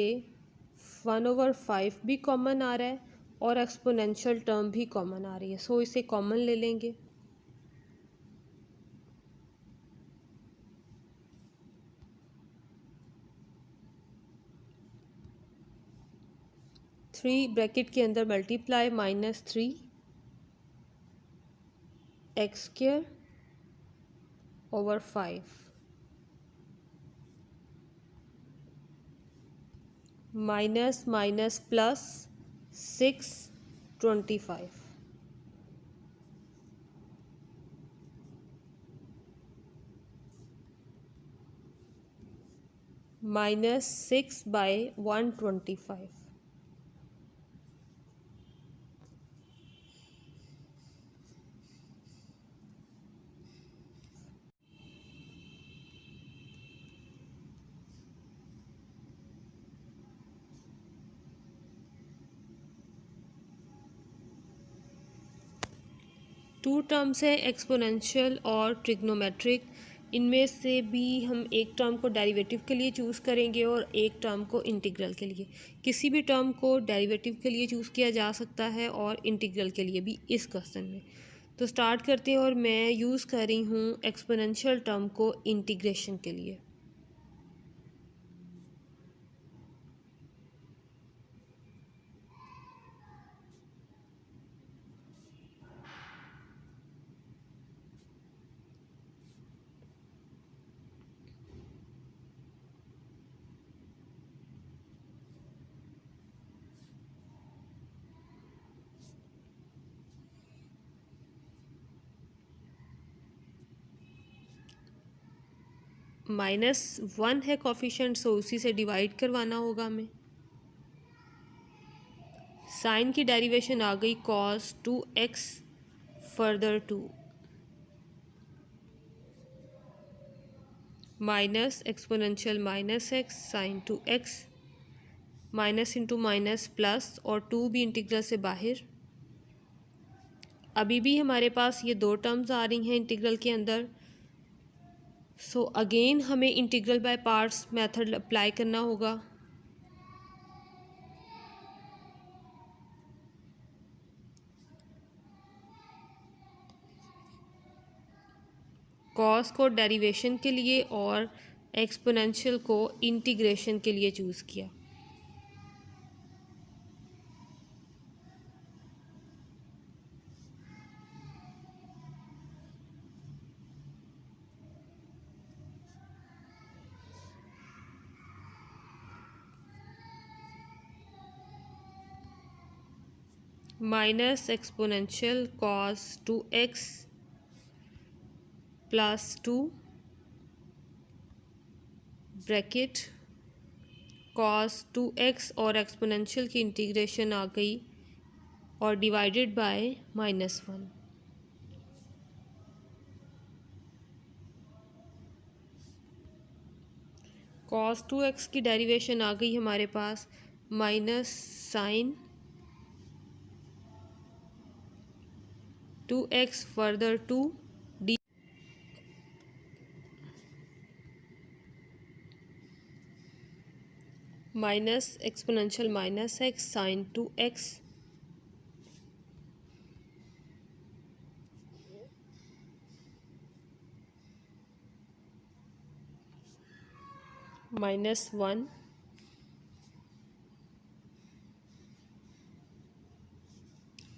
1/5 भी कॉमन आ रहा है और एक्सपोनेंशियल टर्म भी कॉमन आ रही है, सो इसे कॉमन ले लेंगे। 3 ब्रैकेट के अंदर multiply -3 x² / 5 minus minus plus 6/25 -6/125 two terms है एक्सपोनेंशियल और ट्रिग्नोमेट्रिक। इनमें से भी हम एक टर्म को डेरिवेटिव के लिए चूज़ करेंगे और एक टर्म को इंटीग्रल के लिए। किसी भी टर्म को डेरिवेटिव के लिए चूज़ किया जा सकता है और इंटीग्रल के लिए भी इस क्वेश्चन में। तो स्टार्ट करते हैं और मैं यूज़ कर रही हूँ एक्सपोनेंशियल टर्म को इंटीग्रेशन के लिए। -1 है कोफिशिएंट, सो उसी से डिवाइड करवाना होगा हमें। साइन की डेरिवेशन आ गई cos 2x further 2 minus exponential -x sine 2x minus into minus plus और 2 भी इंटीग्रल से बाहर। अभी भी हमारे पास ये दो टर्म्स आ रही हैं इंटीग्रल के अंदर। सो अगेन हमें integral by parts method apply करना होगा। कॉस को डेरिवेशन के लिए और एक्सपोनेंशियल को इंटीग्रेशन के लिए चूज़ किया। Minus exponential cos 2x plus 2 bracket cos 2x और एक्सपोनेंशियल की इंटीग्रेशन आ गई और डिवाइडेड बाय -1। cos 2x की डेरिवेशन आ गई हमारे पास minus sine 2x further 2 D minus exponential -x sine 2x -1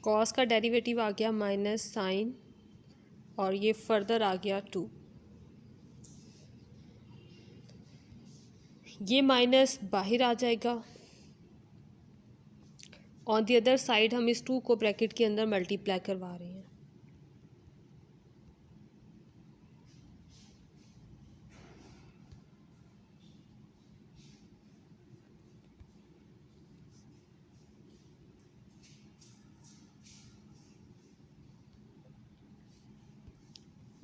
cos का डेरिवेटिव आ गया माइनस साइन और ये फर्दर आ गया 2। ये माइनस बाहर आ जाएगा। ऑन दी अदर साइड हम इस 2 को ब्रैकेट के अंदर मल्टीप्लाई करवा रहे हैं।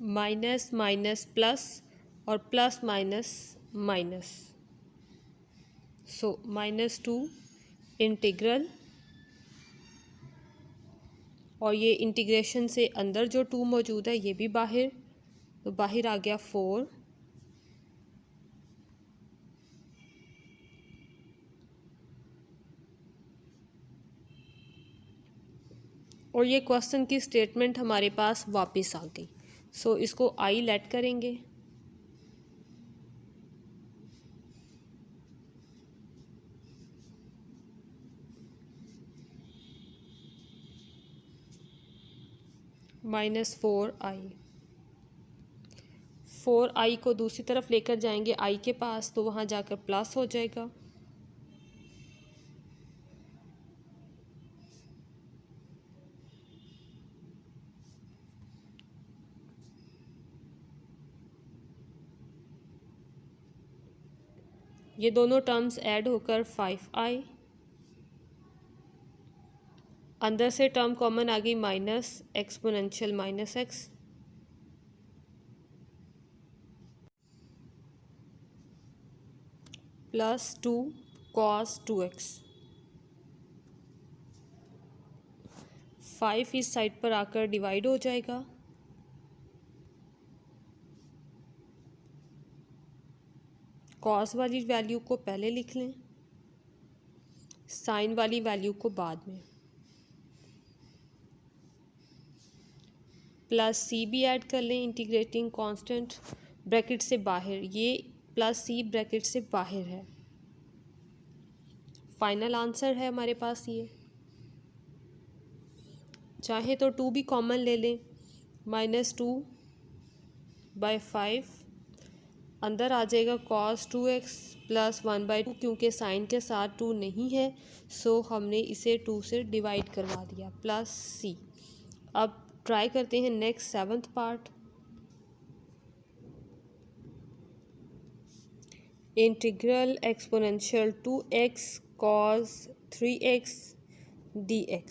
माइनस माइनस प्लस और प्लस माइनस माइनस, सो -2 इंटीग्रल और ये इंटीग्रेशन से अंदर जो 2 मौजूद है ये भी बाहर, तो बाहर आ गया 4 और ये क्वेश्चन की स्टेटमेंट हमारे पास वापस आ गई। सो इसको आई लेट करेंगे। -4i, 4i को दूसरी तरफ लेकर जाएंगे i के पास, तो वहाँ जाकर प्लस हो जाएगा। ये दोनों टर्म्स ऐड होकर 5i, अंदर से टर्म कॉमन आ गई minus exponential -x plus 2 cos 2x 5 इस साइड पर आकर डिवाइड हो जाएगा। कॉस वाली वैल्यू को पहले लिख लें, साइन वाली वैल्यू को बाद में। प्लस सी भी ऐड कर लें, इंटीग्रेटिंग कांस्टेंट ब्रैकेट से बाहर, ये प्लस सी ब्रैकेट से बाहर है। फाइनल आंसर है हमारे पास ये। चाहे तो 2 भी कॉमन ले लें, -2/5 अंदर आ जाएगा cos 2x प्लस 1/2, क्योंकि साइन के साथ 2 नहीं है सो हमने इसे 2 से डिवाइड करवा दिया, प्लस सी। अब ट्राई करते हैं next 7th part. Integral exponential 2x cos 3x dx।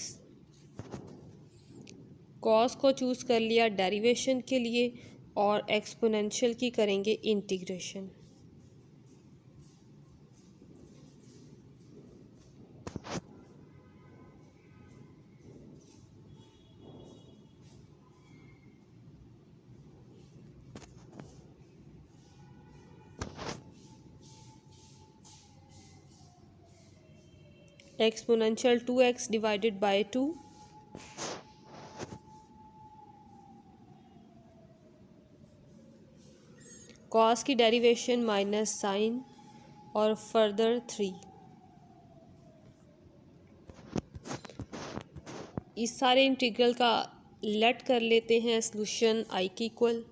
Cos को चूज़ कर लिया डेरिवेशन के लिए और एक्सपोनेंशियल की करेंगे integration. Exponential 2x divided by 2, cos की डेरिवेशन माइनस साइन और फर्दर 3। इस सारे इंटीग्रल का लेट कर लेते हैं सॉल्यूशन i के equal.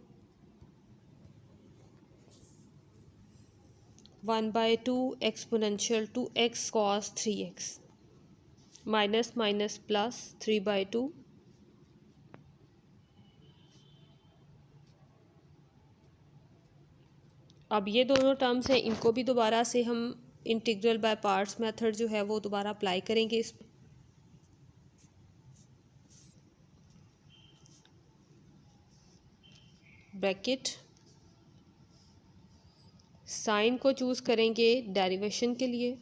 1/2 exponential 2x cos 3x minus minus plus 3/2। अब ये दोनों टर्म्स हैं, इनको भी दोबारा से हम इंटीग्रल बाय पार्ट्स मेथड जो है वो दोबारा अप्लाई करेंगे इस ब्रैकेट। साइन को चूज़ करेंगे डेरिवेशन के लिए,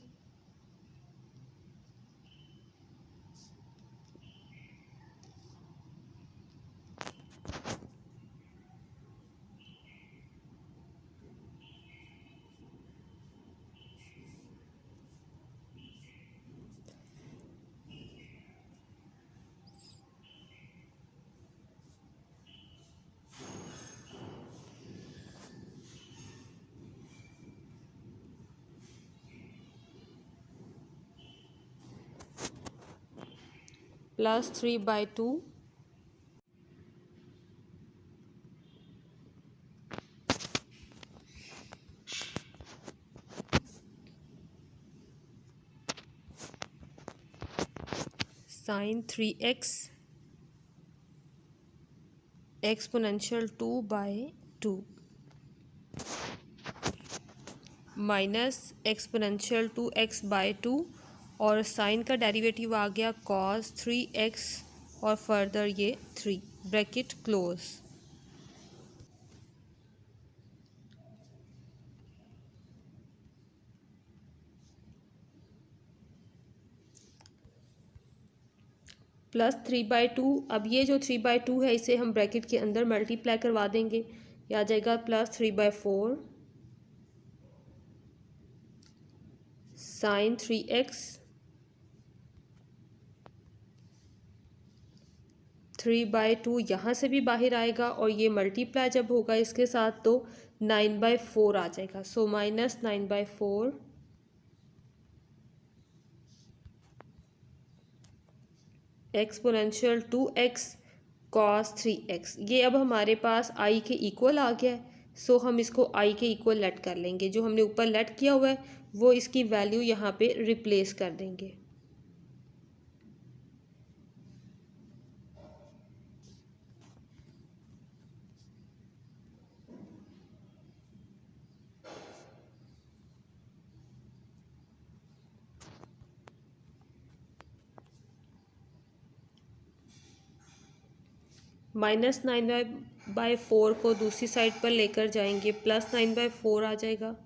plus 3/2 sine 3x exponential 2/2 minus exponential 2x/2 और साइन का डेरिवेटिव आ गया cos 3x और फर्दर ये 3 ब्रैकेट क्लोज। प्लस 3/2। अब ये जो 3/2 है इसे हम ब्रैकेट के अंदर मल्टीप्लाई करवा देंगे, ये आ जाएगा प्लस 3/4 साइन 3x 3/2 यहाँ से भी बाहर आएगा और ये मल्टीप्लाई जब होगा इसके साथ तो 9/4 आ जाएगा, so minus 9/4 exponential 2x cos 3x। ये अब हमारे पास i के इक्वल आ गया है, सो हम इसको i के इक्वल लेट कर लेंगे। जो हमने ऊपर लेट किया हुआ है वो इसकी वैल्यू यहाँ पे रिप्लेस कर देंगे। -9/4 को दूसरी साइड पर लेकर जाएंगे, प्लस 9/4 आ जाएगा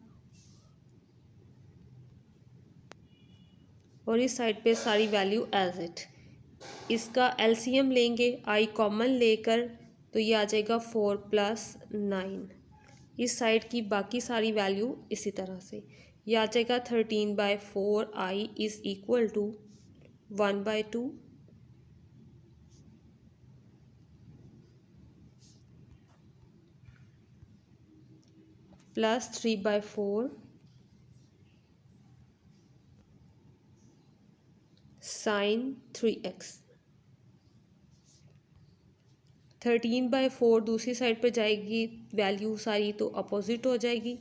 और इस साइड पे सारी वैल्यू एज इट। इसका एलसीएम लेंगे आई कॉमन लेकर, तो ये आ जाएगा 4 + 9। इस साइड की बाकी सारी वैल्यू इसी तरह से ये आ जाएगा 13/4 I is equal to 1/2 plus 3/4 sine 3x। 13/4 दूसरी साइड पर जाएगी वैल्यू सारी, तो अपोजिट हो जाएगी।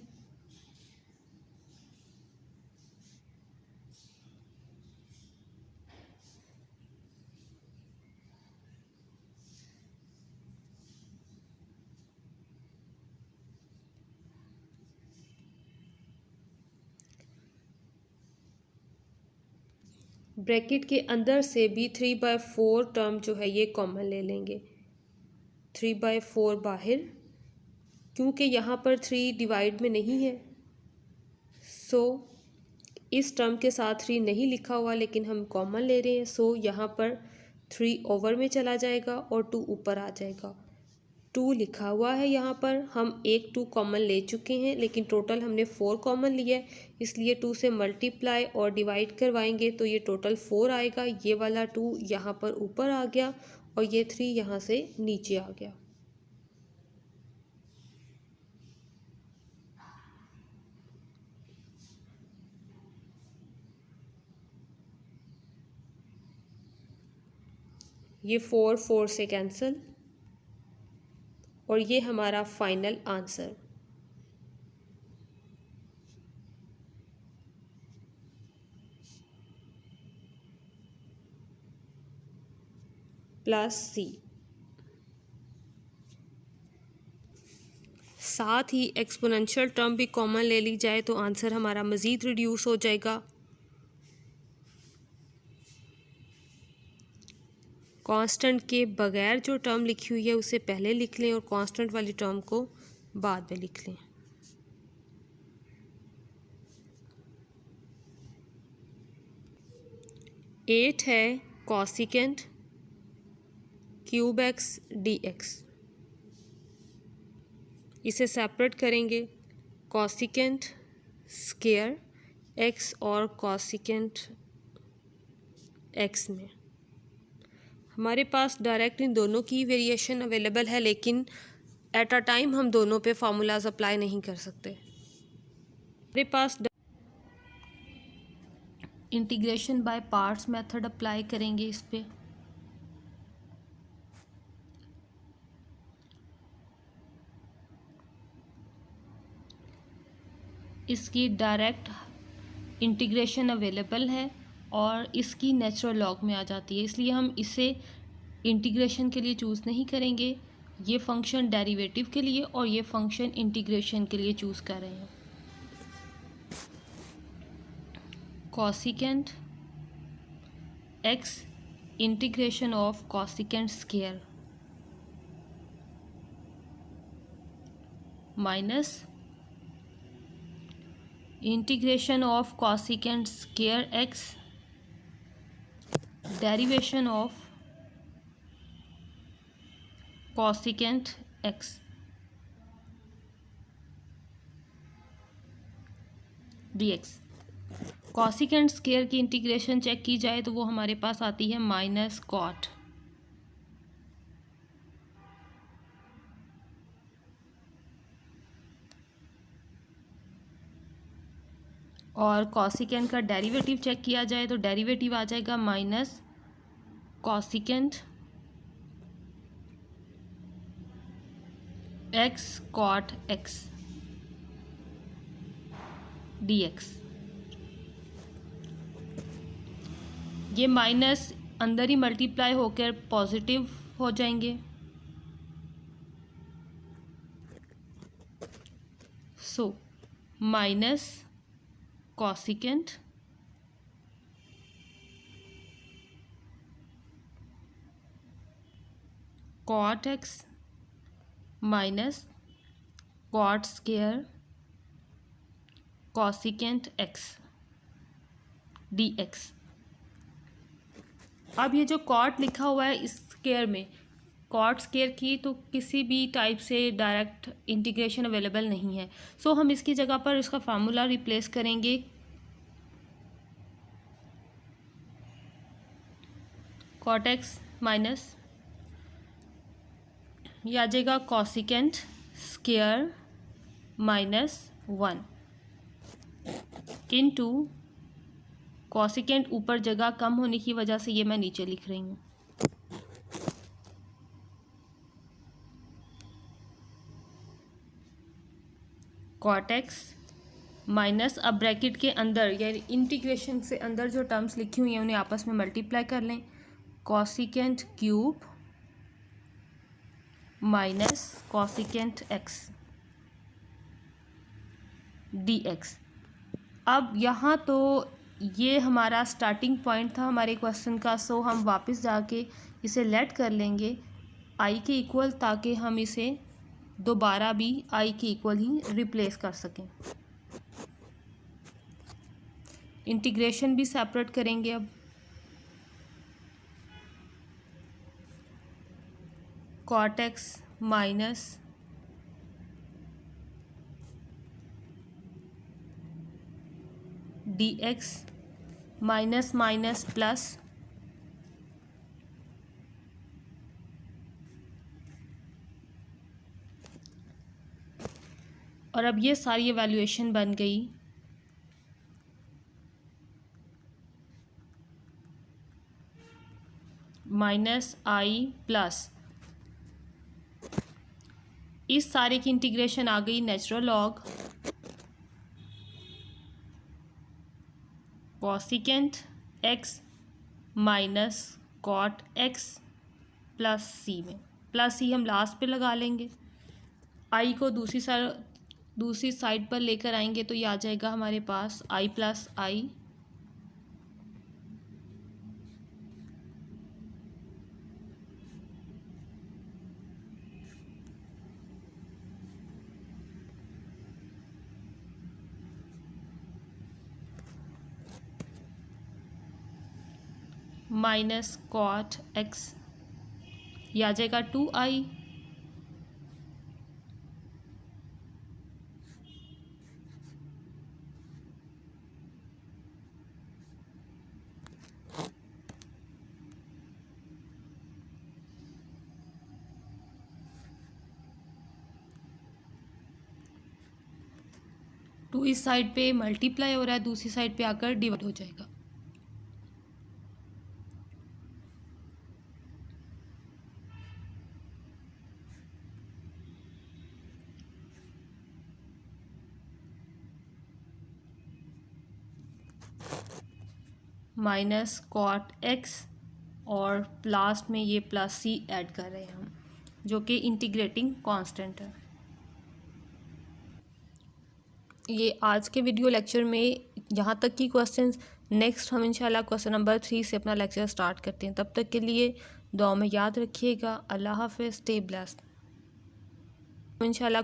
ब्रैकेट के अंदर से भी 3/4 टर्म जो है ये कॉमन ले लेंगे। 3/4 बाहर, क्योंकि यहाँ पर 3 डिवाइड में नहीं है, सो इस टर्म के साथ 3 नहीं लिखा हुआ लेकिन हम कॉमन ले रहे हैं, सो यहाँ पर 3 ओवर में चला जाएगा और 2 ऊपर आ जाएगा। 2 लिखा हुआ है यहाँ पर, हम एक 2 कॉमन ले चुके हैं लेकिन टोटल हमने 4 कॉमन लिया है, इसलिए 2 से मल्टीप्लाई और डिवाइड करवाएंगे तो ये टोटल 4 आएगा। ये वाला 2 यहाँ पर ऊपर आ गया और ये 3 यहाँ से नीचे आ गया। ये 4 4 से कैंसिल और ये हमारा फाइनल आंसर। +c। साथ ही एक्सपोनेंशियल टर्म भी कॉमन ले ली जाए तो आंसर हमारा मज़ीद रिड्यूस हो जाएगा। कांस्टेंट के बगैर जो टर्म लिखी हुई है उसे पहले लिख लें और कांस्टेंट वाली टर्म को बाद में लिख लें। एट है cosecant cube x d x, इसे सेपरेट करेंगे कॉसिकेंट स्क्वायर एक्स और कॉसिकेंट एक्स में। हमारे पास डायरेक्ट इन दोनों की वेरिएशन अवेलेबल है, लेकिन एट अ टाइम हम दोनों पे फार्मूलाज अप्लाई नहीं कर सकते। हमारे पास integration by parts method apply करेंगे इस पे। इसकी डायरेक्ट इंटीग्रेशन अवेलेबल है और इसकी नेचुरल लॉग में आ जाती है, इसलिए हम इसे इंटीग्रेशन के लिए चूज़ नहीं करेंगे। ये फंक्शन डेरिवेटिव के लिए और ये फंक्शन इंटीग्रेशन के लिए चूज़ कर रहे हैं। Cosecant x integration of cosecant square minus integration of cosecant square x derivation of cosecant x dx। Cosecant square की इंटीग्रेशन चेक की जाए तो वो हमारे पास आती है माइनस कॉट, और कॉसिकेंट का डेरिवेटिव चेक किया जाए तो डेरिवेटिव आ जाएगा minus cosecant x cot x dx। ये माइनस अंदर ही मल्टीप्लाई होकर पॉजिटिव हो जाएंगे, so minus cosecant cot x minus cot square cosecant x dx। अब ये जो कॉट लिखा हुआ है इस स्क्वायर में, कॉट स्क्वायर की तो किसी भी टाइप से डायरेक्ट इंटीग्रेशन अवेलेबल नहीं है। सो हम इसकी जगह पर इसका फार्मूला रिप्लेस करेंगे कॉट एक्स माइनस, ये आ जाएगा cosecant square minus 1 into cosecant, ऊपर जगह कम होने की वजह से ये मैं नीचे लिख रही हूँ, कॉट एक्स माइनस, अब ब्रैकेट के अंदर यानी इंटीग्रेशन से अंदर जो टर्म्स लिखी हुई हैं उन्हें आपस में मल्टीप्लाई कर लें, cosecant cube minus cosecant x d x. अब यहाँ तो ये हमारा स्टार्टिंग पॉइंट था हमारे क्वेश्चन का, सो हम वापस जाके इसे लेट कर लेंगे आई के इक्वल, ताकि हम इसे दोबारा भी आई के इक्वल ही रिप्लेस कर सकें। इंटीग्रेशन भी सेपरेट करेंगे अब, cot x minus d x minus minus plus, और अब ये सारी इवैल्यूएशन बन गई माइनस आई प्लस, इस सारे की इंटीग्रेशन आ गई natural log cosecant X minus cot X plus C में, प्लस सी हम लास्ट पे लगा लेंगे, आई को दूसरी साइड पर लेकर आएंगे तो ये आ जाएगा हमारे पास आई प्लस आई माइनस कॉट एक्स, ये आ जाएगा 2i टू इस साइड पे मल्टीप्लाई हो रहा है, दूसरी साइड पे आकर डिवाइड हो जाएगा। माइनस कॉट एक्स और लास्ट में ये प्लस सी ऐड कर रहे हैं हम, जो कि इंटीग्रेटिंग कांस्टेंट है। ये आज के वीडियो लेक्चर में यहाँ तक की क्वेश्चंस, नेक्स्ट हम इंशाल्लाह क्वेश्चन नंबर 3 से अपना लेक्चर स्टार्ट करते हैं। तब तक के लिए दुआ में याद रखिएगा। अल्लाह हाफ़िज़, स्टे ब्लेस्ड। इंशाल्लाह